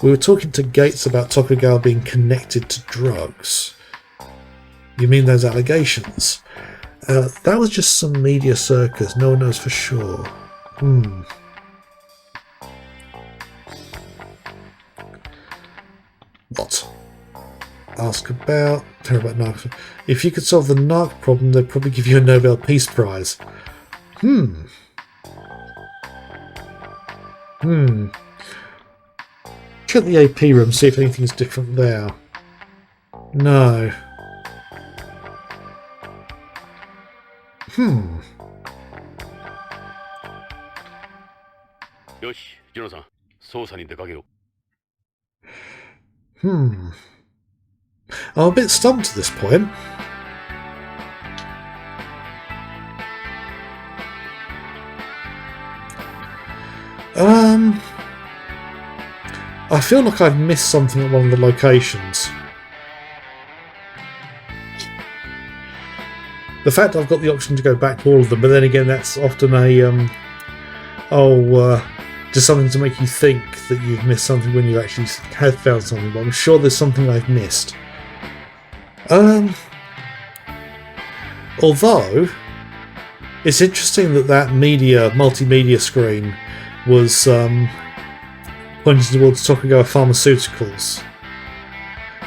We were talking to Gates about Tokugawa being connected to drugs. You mean those allegations? That was just some media circus. No one knows for sure. What? Ask about... Tell about Narc. If you could solve the Narc problem, they'd probably give you a Nobel Peace Prize. Check the AP room, see if anything's different there. No. よし、ジョナさん、捜査に出かけろ。I'm a bit stumped at this point. I feel like I've missed something at one of the locations. The fact I've got the option to go back to all of them, but then again, that's often a just something to make you think that you've missed something when you actually have found something. But I'm sure there's something I've missed. Although it's interesting that multimedia screen was pointing towards Tokugawa Pharmaceuticals.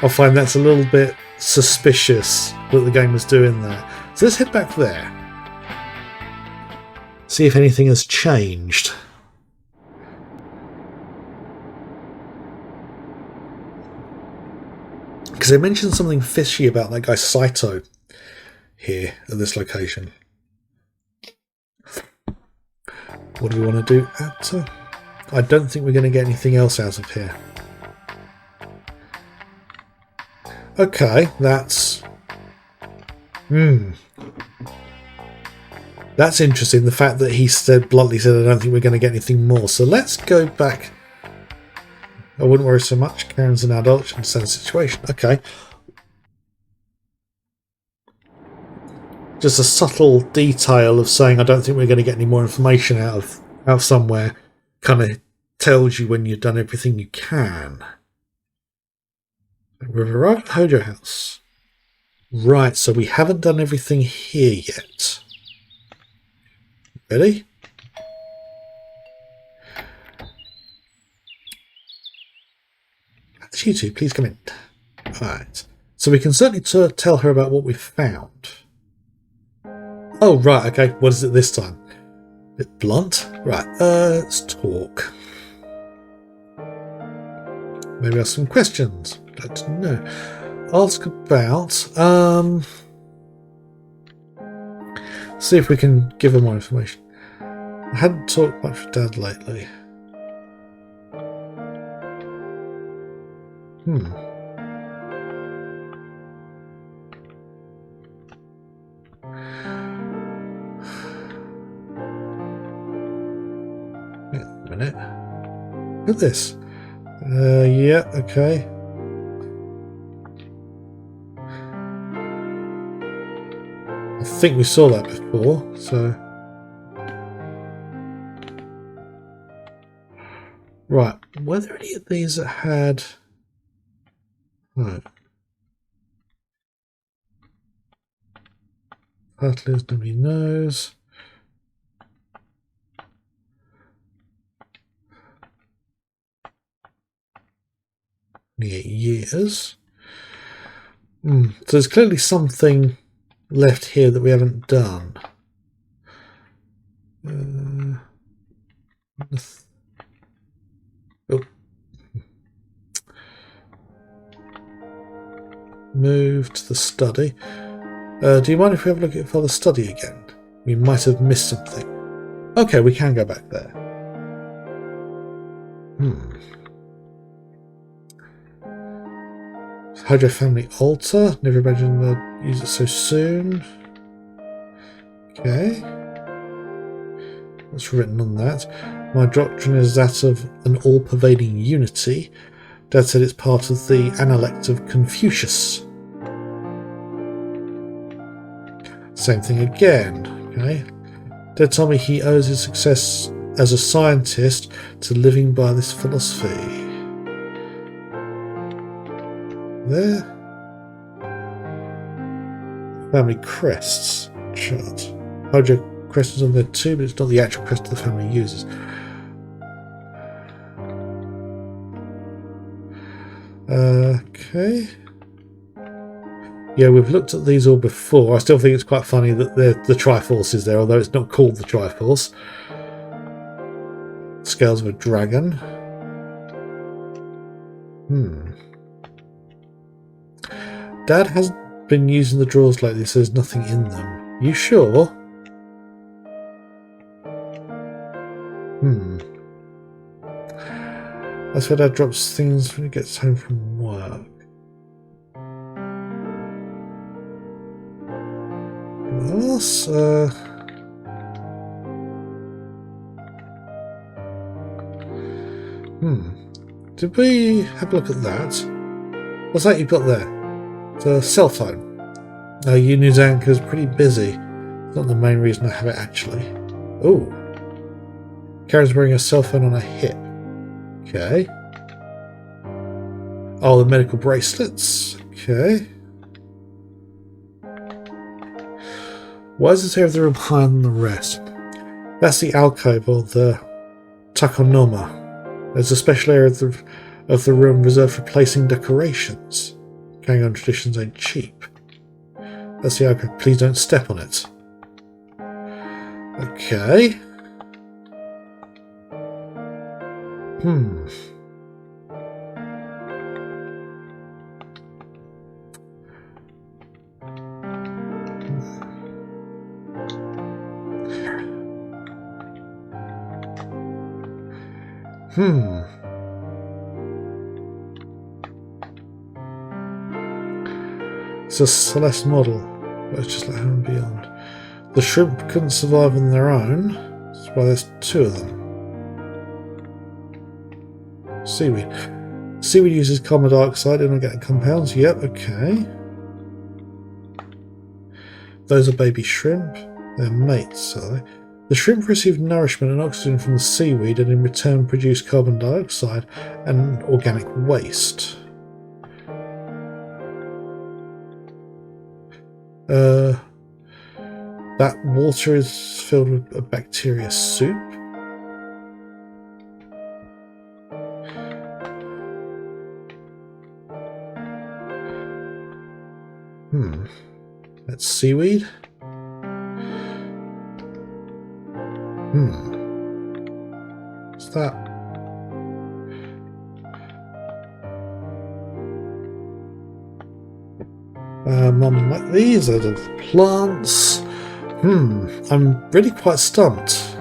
I find that's a little bit suspicious that the game was doing that. So let's head back there. See if anything has changed. Because they mentioned something fishy about that guy Saito here at this location. What do we want to do at... I don't think we're going to get anything else out of here. Okay, that's... That's interesting, the fact that he bluntly said, I don't think we're going to get anything more. So let's go back. I wouldn't worry so much. Karen's an adult, she understands the situation. Okay. Just a subtle detail of saying, I don't think we're going to get any more information out of somewhere, kind of tells you when you've done everything you can. We've arrived at Hojo House. Right, so we haven't done everything here yet. Ready? That's you two, please come in. Right, so we can certainly tell her about what we've found. Oh, right, okay, what is it this time? A bit blunt? Right, let's talk. Maybe ask some questions. I'd like to know. Ask about, see if we can give her more information. I hadn't talked much with Dad lately. Wait a minute. Look at this. Yeah, okay. I think we saw that before, so... Right, were there any of these that had... No. Partly nobody knows. Only 8 years. So there's clearly something left here that we haven't done. Move to the study. Do you mind if we have a look at the study again? We might have missed something. Okay, we can go back there. Hojo family altar. Never imagined they'd use it so soon. Okay. What's written on that? My doctrine is that of an all-pervading unity. Dad said it's part of the Analect of Confucius. Same thing again. Okay. Dad told me he owes his success as a scientist to living by this philosophy. There. Family crests chart. Hojo crest is on there too, but it's not the actual crest the family uses. Okay. Yeah, we've looked at these all before. I still think it's quite funny that the Triforce is there, although it's not called the Triforce. Scales of a dragon. Dad hasn't been using the drawers lately, so there's nothing in them. You sure? That's where Dad drops things when he gets home from work. What else? Did we have a look at that? What's that you've got there? It's a cell phone. Uni's anchor's pretty busy. Not the main reason I have it, actually. Oh. Karen's wearing a cell phone on her hip. Okay. Oh, the medical bracelets. Okay. Why is this area of the room higher than the rest? That's the alcove, or the takonoma. There's a special area of the room reserved for placing decorations. Carrying on traditions ain't cheap. That's the alcove. Please don't step on it. Okay. It's a Celeste model, but it's just like Home and Beyond. The shrimp couldn't survive on their own, that's why there's two of them. Seaweed. Seaweed uses carbon dioxide in organic compounds. Yep, okay. Those are baby shrimp. They're mates, are they? The shrimp receive nourishment and oxygen from the seaweed and in return produce carbon dioxide and organic waste. That water is filled with a bacteria soup. That's seaweed. What's that? Mum, like these are the plants. I'm really quite stumped.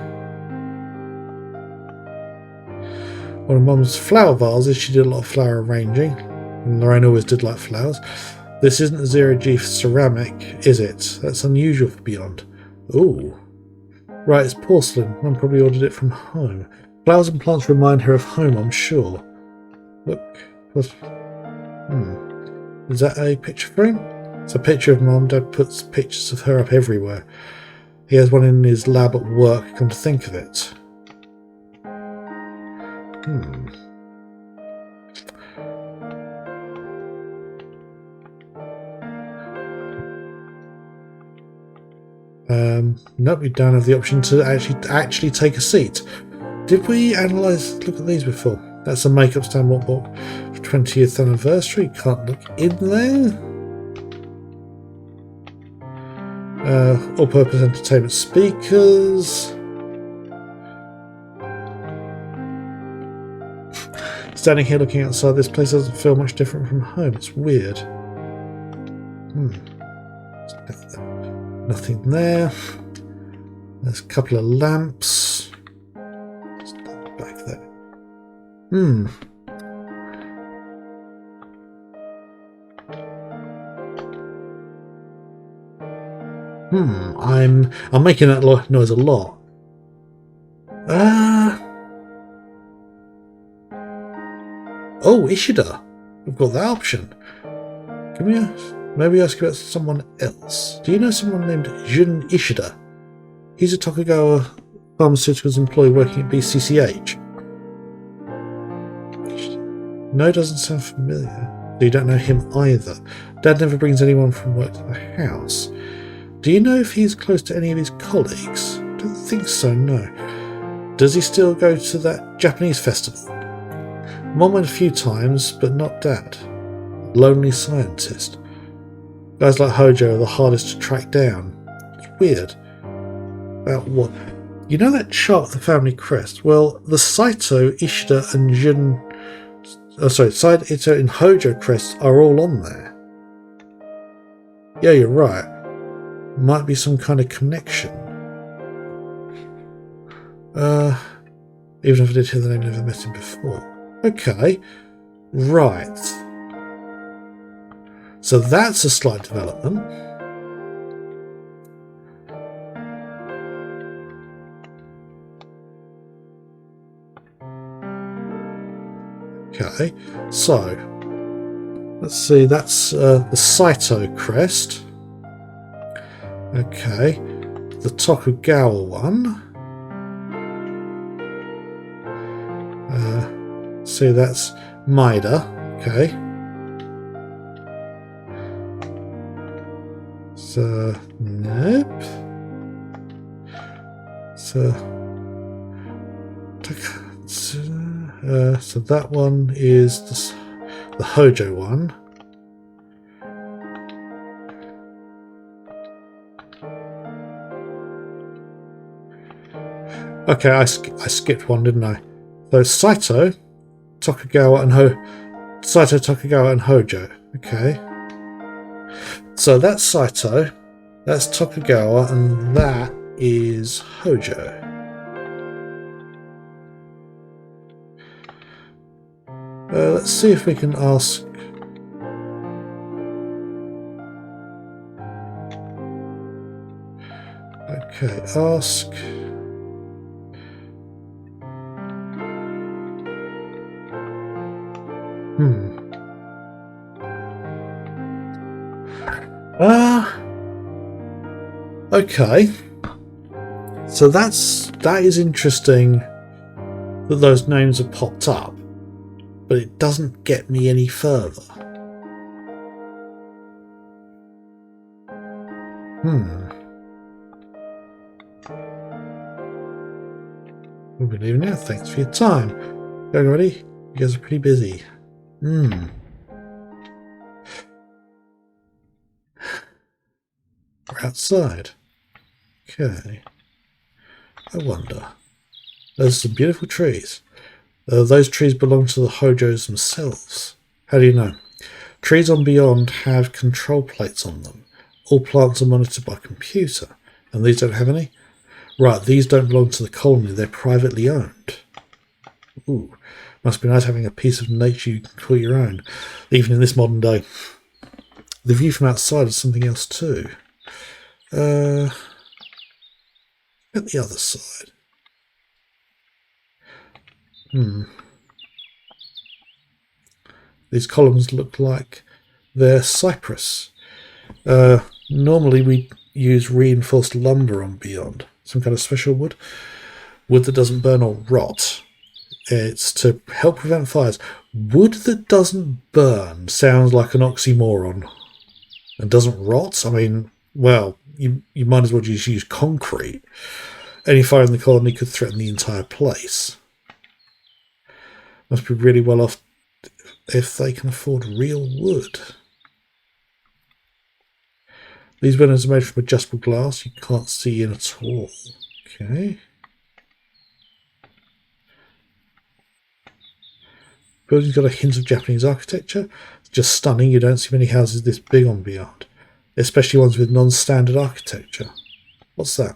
One of Mum's flower vases, she did a lot of flower arranging. And Lorraine always did like flowers. This isn't zero-G ceramic, is it? That's unusual for Beyond. Ooh. Right, it's porcelain. Mum probably ordered it from home. Flowers and plants remind her of home, I'm sure. Look. Is that a picture frame? It's a picture of Mum. Dad puts pictures of her up everywhere. He has one in his lab at work, come to think of it. Nope, we don't have the option to actually take a seat. Did we look at these before? That's a makeup stand what bought for 20th anniversary. Can't look in there. All-purpose entertainment speakers. Standing here looking outside, this place doesn't feel much different from home. It's weird. Nothing there. There's a couple of lamps. Back there. I'm making that noise a lot. Oh, Ishida. We've got that option. Can we maybe ask about someone else? Do you know someone named Jun Ishida? He's a Tokugawa Pharmaceuticals employee working at BCCH. No, doesn't sound familiar. So you don't know him either. Dad never brings anyone from work to the house. Do you know if he's close to any of his colleagues? Don't think so, no. Does he still go to that Japanese festival? Mom went a few times, but not Dad. Lonely scientist. Guys like Hojo are the hardest to track down. It's weird. About what? You know that chart of the family crest? Well, the Saito, Ishida and Saito and Hojo crests are all on there. Yeah, you're right. Might be some kind of connection. Even if I did hear the name, never met him before. Okay. Right. So that's a slight development. Okay. So, let's see. That's the Saito crest. Okay. The Tokugawa one. See, that's Maida. Okay. So, nope. So that one is the Hojo one. Okay, I skipped one, didn't I? So Saito, Tokugawa, and Hojo. Okay. So that's Saito, that's Tokugawa, and that is Hojo. Let's see if we can ask. Okay, ask. Okay. So that is interesting that those names have popped up, but it doesn't get me any further. We'll be leaving now. Thanks for your time. Everybody, you guys are pretty busy. We're outside. Okay. I wonder. Those are some beautiful trees. Those trees belong to the Hojos themselves. How do you know? Trees on Beyond have control plates on them. All plants are monitored by computer. And these don't have any? Right, these don't belong to the colony. They're privately owned. Ooh. Must be nice having a piece of nature you can call your own, even in this modern day. The view from outside is something else too. At the other side. These columns look like they're cypress. Normally we use reinforced lumber on Beyond. Some kind of special wood. Wood that doesn't burn or rot. It's to help prevent fires. Wood that doesn't burn sounds like an oxymoron. And doesn't rot? I mean, well, you might as well just use concrete. Any fire in the colony could threaten the entire place. Must be really well off if they can afford real wood. These windows are made from adjustable glass. You can't see in at all. Okay. Building's got a hint of Japanese architecture. It's just stunning. You don't see many houses this big on Beyond, especially ones with non-standard architecture. What's that?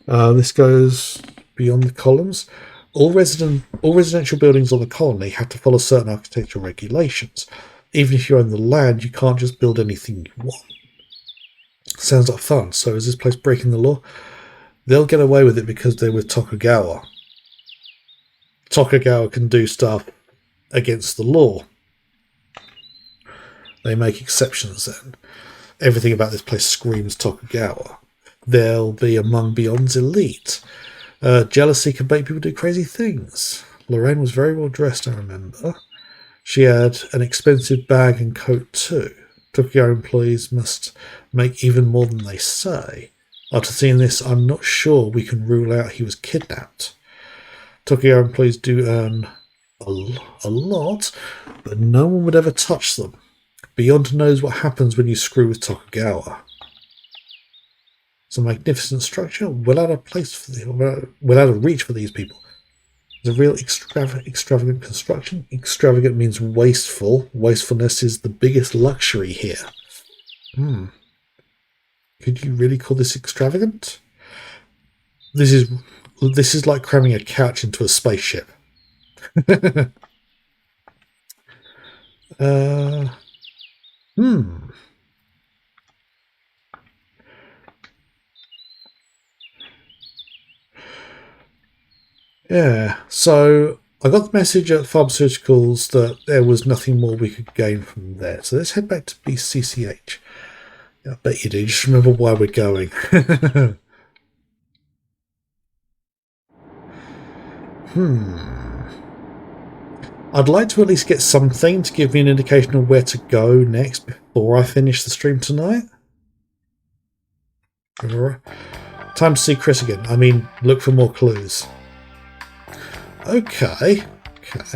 This goes beyond the columns. All residential buildings on the colony have to follow certain architectural regulations. Even if you own the land, you can't just build anything you want. Sounds like fun. So is this place breaking the law? They'll get away with it because they're with Tokugawa. Tokugawa can do stuff against the law. They make exceptions then. Everything about this place screams Tokugawa. They'll be among Beyond's elite. Jealousy can make people do crazy things. Lorraine was very well dressed, I remember. She had an expensive bag and coat too. Tokugawa employees must make even more than they say. After seeing this, I'm not sure we can rule out he was kidnapped. Tokugawa employees do earn a lot, but no one would ever touch them. Beyond knows what happens when you screw with Tokugawa. It's a magnificent structure, well out of reach for these people. It's a real extravagant construction. Extravagant means wasteful. Wastefulness is the biggest luxury here. Could you really call this extravagant? This is like cramming a couch into a spaceship. Yeah, so I got the message at Pharmaceuticals that there was nothing more we could gain from there. So let's head back to BCCH. Yeah, I bet you do. Just remember why we're going. I'd like to at least get something to give me an indication of where to go next before I finish the stream tonight. Time to see Chris again. I mean, look for more clues. Okay. Let's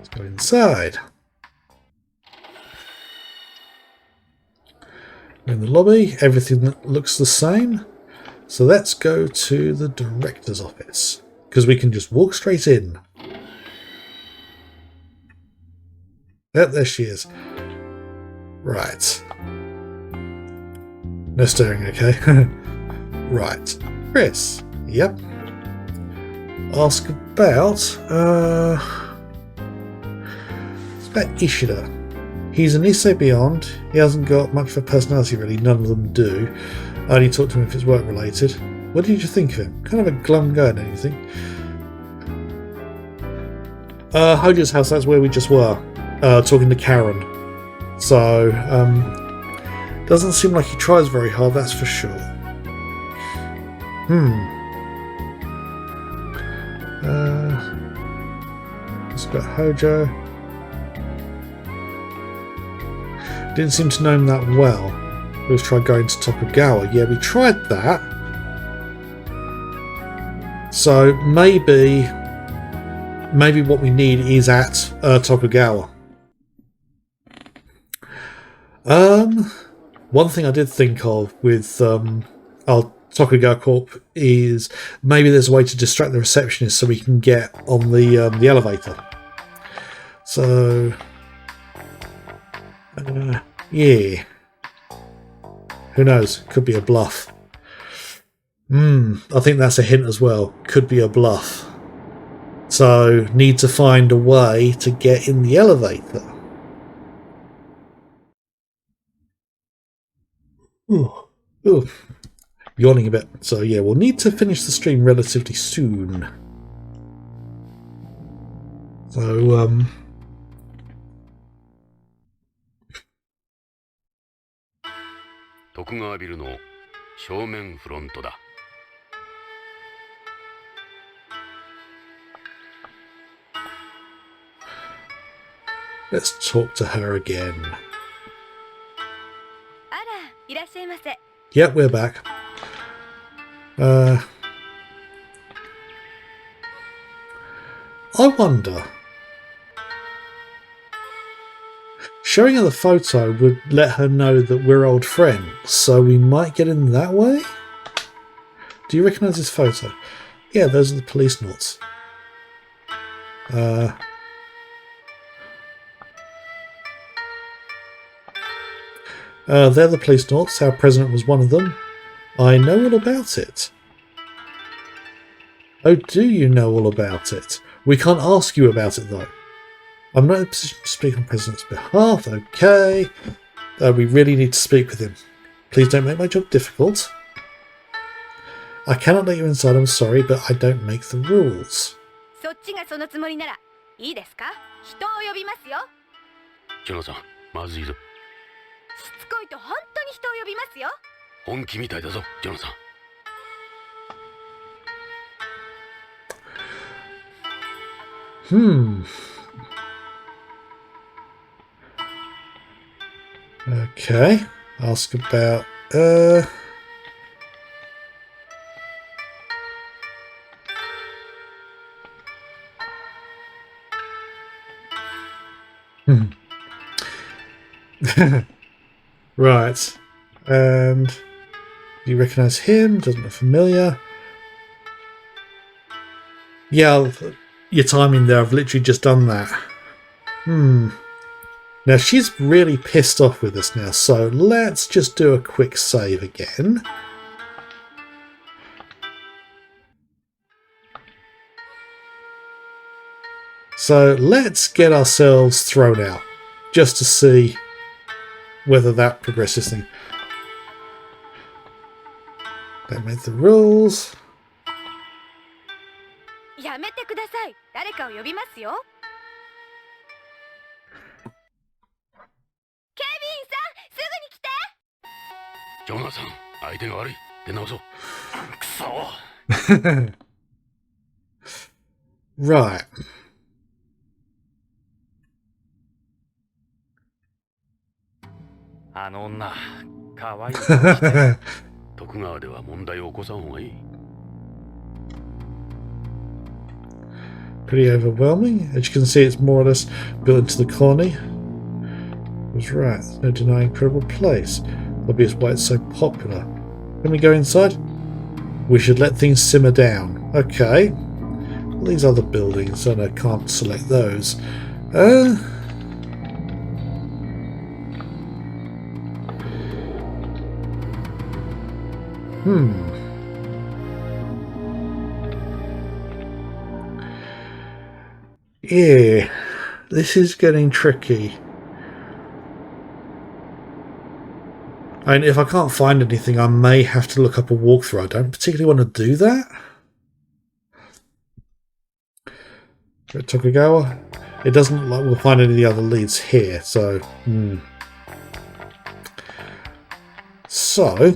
go inside. In the lobby, everything looks the same. So let's go to the director's office, because we can just walk straight in. Yep, there she is. Right. No staring, okay? Right. Chris. Yep. Ask about... it's about Ishida. He's an Issei Beyond. He hasn't got much of a personality, really. None of them do. I only talk to him if it's work-related. What did you think of him? Kind of a glum guy, don't you think? Hoja's house, that's where we just were. Talking to Karen. So, doesn't seem like he tries very hard, that's for sure. It's got Hojo. Didn't seem to know him that well. We've tried going to Tokugawa. Yeah, we tried that. So maybe what we need is at Tokugawa. One thing I did think of with our Tokugawa Corp is maybe there's a way to distract the receptionist so we can get on the elevator. So yeah. Who knows? Could be a bluff. I think that's a hint as well. Could be a bluff. So, need to find a way to get in the elevator. Ooh. Yawning a bit. So, yeah, we'll need to finish the stream relatively soon. So, 徳川ビルの正面フロントだ。Let's talk to her again. あら、いらっしゃいませ。 Yep, we're back. I wonder. Showing her the photo would let her know that we're old friends, so we might get in that way? Do you recognise this photo? Yeah, those are the Policenauts. They're the Policenauts. Our president was one of them. I know all about it. Oh, do you know all about it? We can't ask you about it, though. I'm not in a position to speak on the President's behalf. Okay. We really need to speak with him. Please don't make my job difficult. I cannot let you inside, I'm sorry, but I don't make the rules. そっちがそのつもりならいいですか？人を呼びますよ。ジョナサン、まずいぞ。しつこいと本当に人を呼びますよ。本気みたいだぞ、ジョナサン。Okay. Ask about Right. And do you recognise him? Doesn't look familiar. Yeah, your timing there. I've literally just done that. Now she's really pissed off with us now, so let's just do a quick save again. So let's get ourselves thrown out, just to see whether that progresses thing. Don't make the rules. やめてください。誰かを呼びますよ。ケビンさん、すぐに来て。ジョナサン、相手が悪い。出直そう。くそ。Right. あの女、可愛い顔して。徳川では問題を起こさん方がいい。Pretty overwhelming. As you can see, it's more or less built into the colony. Was right. There's no denying incredible place. Obvious why it's so popular. Can we go inside? We should let things simmer down. Okay. Well, these other buildings, and I can't select those. Yeah, this is getting tricky. And if I can't find anything, I may have to look up a walkthrough. I don't particularly want to do that. Tokugawa. It doesn't look like we'll find any of the other leads here, so... So...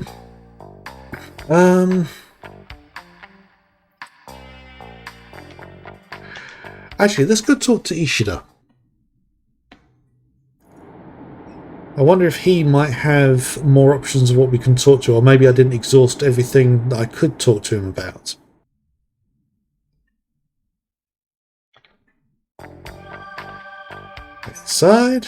Actually, let's go talk to Ishida. I wonder if he might have more options of what we can talk to, or maybe I didn't exhaust everything that I could talk to him about. Inside.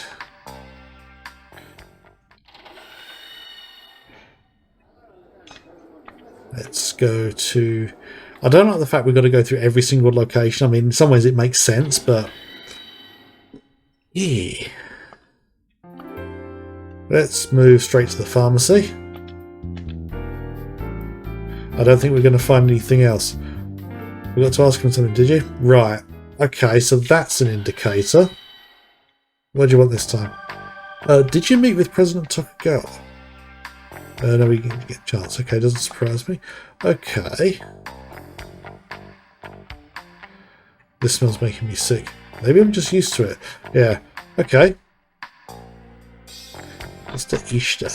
Let's go to... I don't like the fact we've got to go through every single location. I mean, in some ways it makes sense, but... Yeah. Let's move straight to the pharmacy. I don't think we're going to find anything else. We got to ask him something, did you? Right. Okay, so that's an indicator. What do you want this time? Did you meet with President Tokugawa? No, we didn't get a chance. Okay, doesn't surprise me. Okay. This smells making me sick. Maybe I'm just used to it. Yeah. Okay. Mr. Ishida.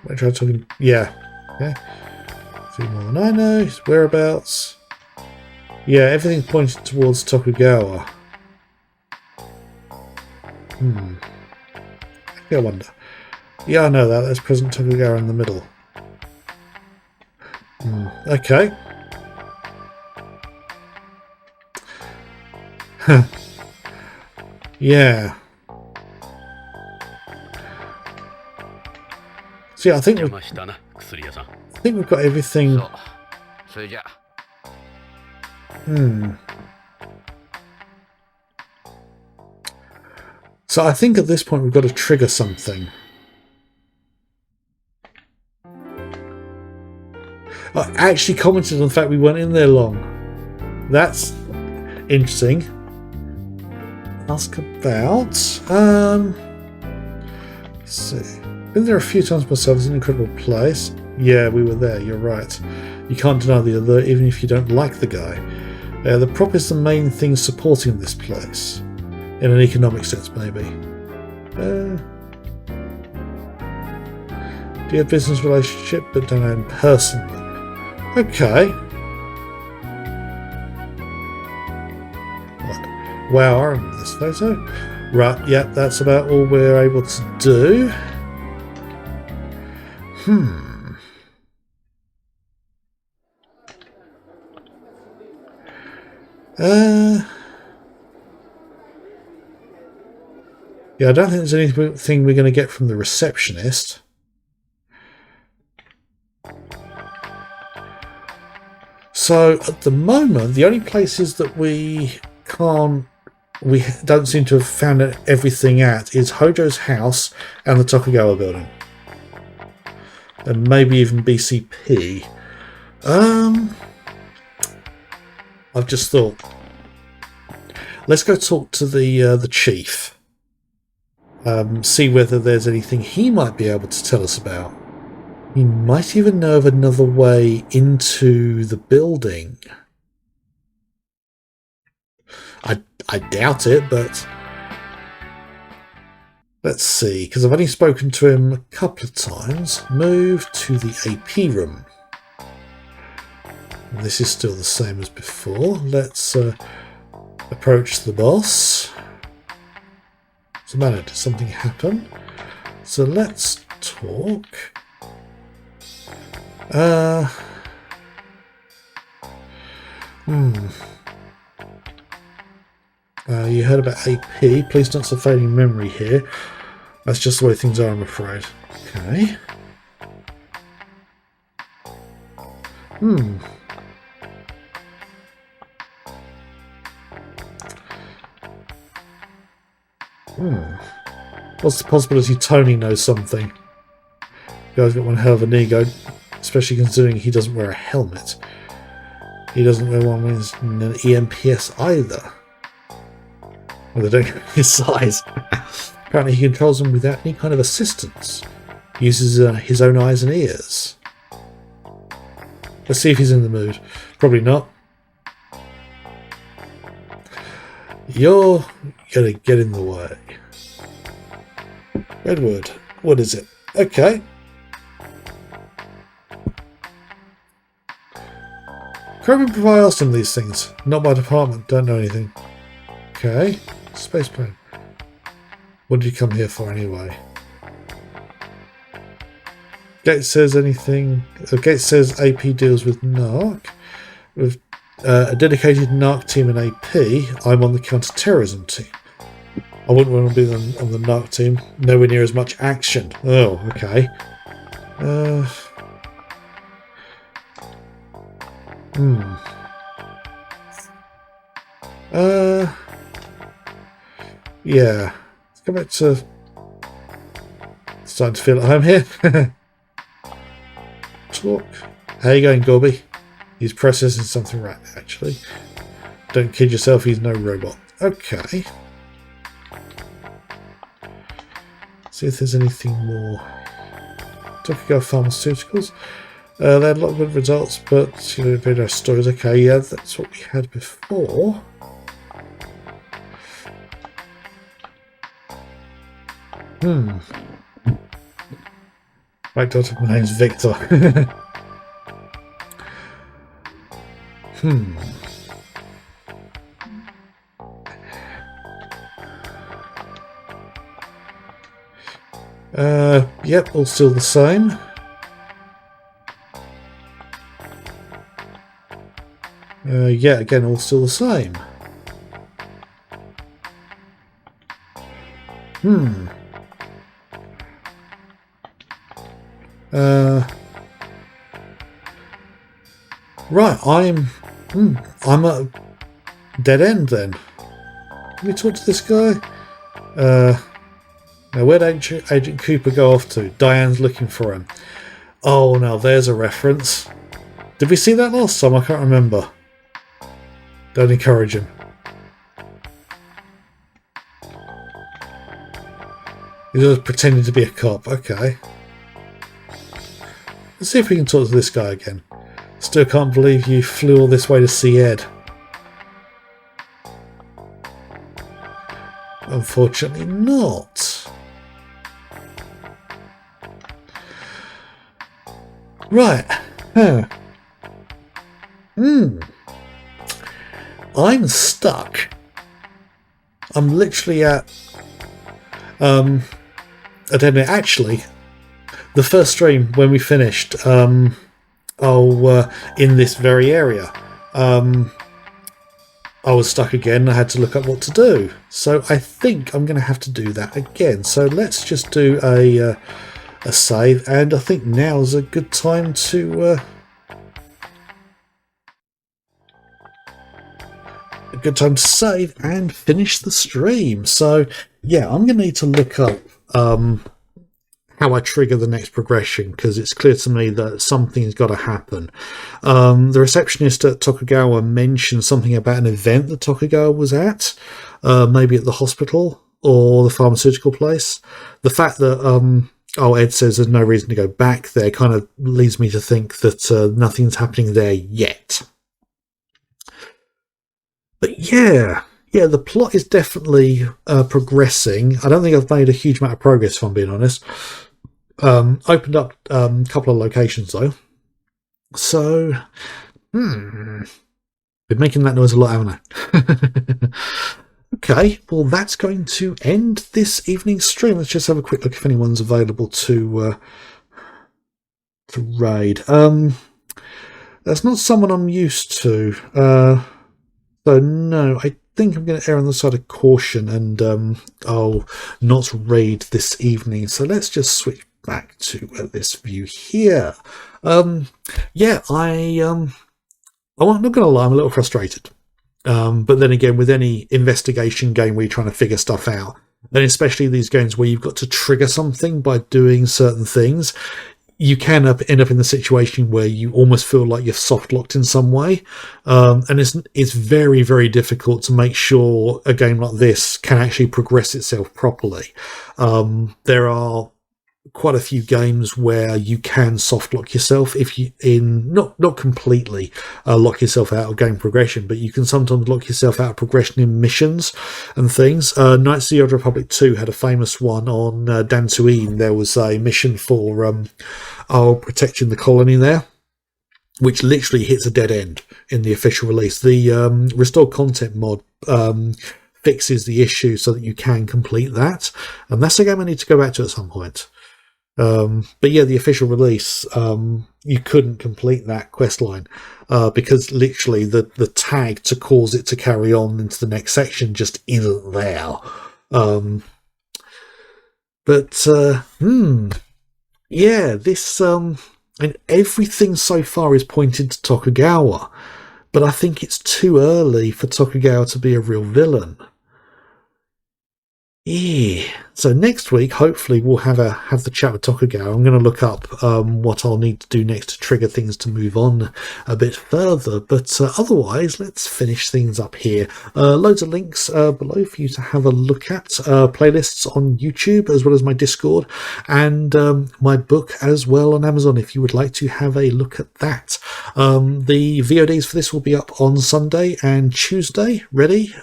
I try talking. Yeah. Okay. A few more than I know. His whereabouts. Yeah, everything pointed towards Tokugawa. I wonder. Yeah, I know that. There's President Tokugawa in the middle. Okay. Yeah. See, I think we've got everything. So I think at this point we've got to trigger something. I actually commented on the fact we weren't in there long. That's interesting. Ask about... let's see. Been there a few times myself. It's an incredible place. Yeah, we were there. You're right. You can't deny the alert even if you don't like the guy. The prop is the main thing supporting this place. In an economic sense, maybe. Do you have a business relationship but don't know him personally? Okay. What? Wow, I remember this photo. Right, yeah, that's about all we're able to do. Yeah, I don't think there's anything we're going to get from the receptionist. So at the moment, the only places that we don't seem to have found everything at is Hojo's house and the Tokugawa building. And maybe even BCP. I've just thought, let's go talk to the chief. See whether there's anything he might be able to tell us about. He might even know of another way into the building. I doubt it, but let's see, because I've only spoken to him a couple of times. Move to the AP room. And this is still the same as before. Let's approach the boss. What's the matter? Did something happen? So let's talk. You heard about AP. Please don't suffer any memory here. That's just the way things are, I'm afraid. Okay. What's the possibility Tony knows something? The guy's got one hell of an ego, especially considering he doesn't wear a helmet. He doesn't wear one with an EMPS either. Well, they don't know his size. Apparently he controls them without any kind of assistance. He uses his own eyes and ears. Let's see if he's in the mood. Probably not. You're gonna get in the way. Redwood, what is it? Okay. Can't remember if I asked him these things. Not my department, don't know anything. Okay. Space plane. What did you come here for anyway? Gates says anything. Gates says AP deals with NARC. With a dedicated NARC team in AP, I'm on the counter-terrorism team. I wouldn't want to be on the NARC team. Nowhere near as much action. Oh, okay. Yeah. Let's go back to... Starting to feel at home here. Talk. How you going, Gorby? He's processing something right now, actually. Don't kid yourself, he's no robot. Okay. See if there's anything more. Tokugawa Pharmaceuticals. They had a lot of good results, but, you know, very nice stories. Okay, yeah, that's what we had before. Right, Doctor, my name's Victor. Yep, all still the same. Yeah, again, all still the same. Right, I'm at a dead end then. Let me talk to this guy. Now where'd Agent Cooper go off to? Diane's looking for him. Oh, now there's a reference. Did we see that last time? I can't remember. Don't encourage him. He's always pretending to be a cop. Okay. Let's see if we can talk to this guy again. Still can't believe you flew all this way to see Ed. Unfortunately not. Right. I'm stuck. I'm literally at... I don't know, actually, the first stream when we finished, in this very area, I was stuck again. I had to look up what to do. So I think I'm going to have to do that again. So let's just do a save, and I think now's a good time to save and finish the stream. So yeah, I'm going to need to look up how I trigger the next progression, because it's clear to me that something's got to happen. The receptionist at Tokugawa mentioned something about an event that Tokugawa was at, maybe at the hospital or the pharmaceutical place. The fact that Ed says there's no reason to go back there kind of leads me to think that nothing's happening there yet. But yeah, the plot is definitely progressing. I don't think I've made a huge amount of progress, if I'm being honest. Opened up a couple of locations, though. So, been making that noise a lot, haven't I? Okay, well, that's going to end this evening's stream. Let's just have a quick look if anyone's available to raid. That's not someone I'm used to. So no, I think I'm going to err on the side of caution and I'll not raid this evening. So let's just switch back to this view here. I'm not going to lie, I'm a little frustrated. But then again, with any investigation game where you're trying to figure stuff out, and especially these games where you've got to trigger something by doing certain things, you can end up in the situation where you almost feel like you're soft locked in some way, and it's very, very difficult to make sure a game like this can actually progress itself properly. There are quite a few games where you can soft lock yourself if you not completely lock yourself out of game progression, but you can sometimes lock yourself out of progression in missions and things. Knights of the Old Republic 2 had a famous one on Dantooine. There was a mission for protecting the colony there, which literally hits a dead end in the official release. The restored content mod fixes the issue so that you can complete that, and that's a game I need to go back to at some point. But yeah, the official release, you couldn't complete that quest line because literally the tag to cause it to carry on into the next section just isn't there. This and everything so far is pointed to Tokugawa, but I think it's too early for Tokugawa to be a real villain. Yeah. So next week, hopefully, we'll have the chat with Tokugawa. I'm going to look up what I'll need to do next to trigger things to move on a bit further. But otherwise, let's finish things up here. Loads of links below for you to have a look at. Playlists on YouTube, as well as my Discord, and my book as well on Amazon, if you would like to have a look at that. The VODs for this will be up on Sunday and Tuesday, ready.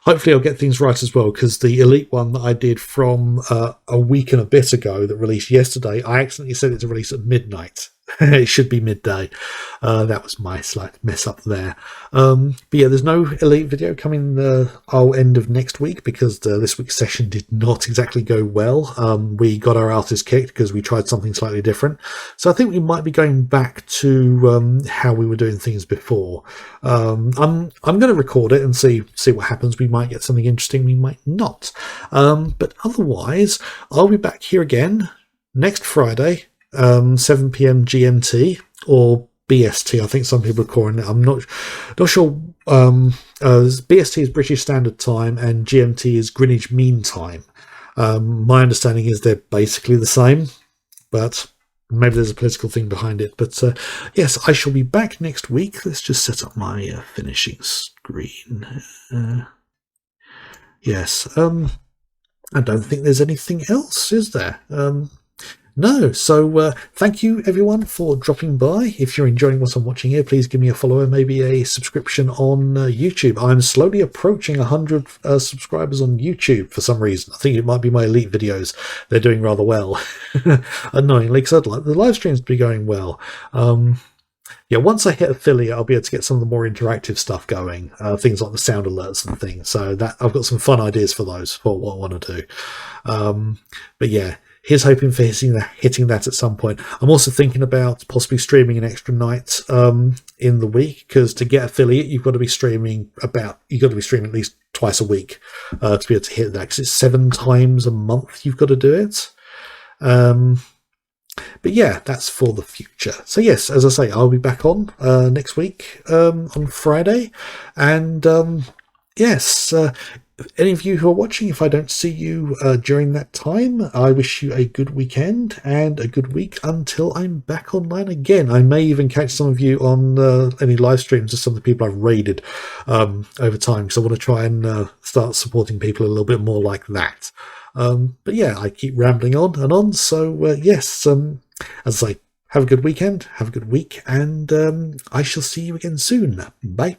Hopefully I'll get things right as well, because the Elite one that I did from a week and a bit ago that released yesterday, I accidentally set it to release at midnight. It should be midday. That was my slight mess up there. But yeah, there's no Elite video coming end of next week, because this week's session did not exactly go well. We got our asses kicked because we tried something slightly different. So I think we might be going back to how we were doing things before. I'm going to record it and see what happens. We might get something interesting, we might not. But otherwise, I'll be back here again next Friday, 7 p.m. GMT or BST. I think some people are calling it. I'm not sure. BST is British Standard Time and GMT is Greenwich Mean Time. My understanding is they're basically the same, but maybe there's a political thing behind it. But yes, I shall be back next week. Let's just set up my finishing screen. Yes. I don't think there's anything else, is there? No, so thank you everyone for dropping by. If you're enjoying what I'm watching here, please give me a follow and maybe a subscription on YouTube. I'm slowly approaching 100 subscribers on YouTube for some reason. I think it might be my Elite videos. They're doing rather well, annoyingly, because I'd like the live streams to be going well. Yeah, once I hit affiliate, I'll be able to get some of the more interactive stuff going, things like the sound alerts and things. So that I've got some fun ideas for those, for what I want to do. But yeah, here's hoping for hitting that at some point. I'm also thinking about possibly streaming an extra night in the week, because to get affiliate, you've got to be streaming at least twice a week to be able to hit that, because it's 7 times a month you've got to do it. But yeah, that's for the future. So yes, as I say, I'll be back on next week on Friday, and yes, any of you who are watching, if I don't see you during that time, I wish you a good weekend and a good week until I'm back online again. I may even catch some of you on any live streams of some of the people I've raided over time, because I want to try and start supporting people a little bit more like that. But yeah, I keep rambling on and on. So yes, as I say, have a good weekend, have a good week, and I shall see you again soon. Bye.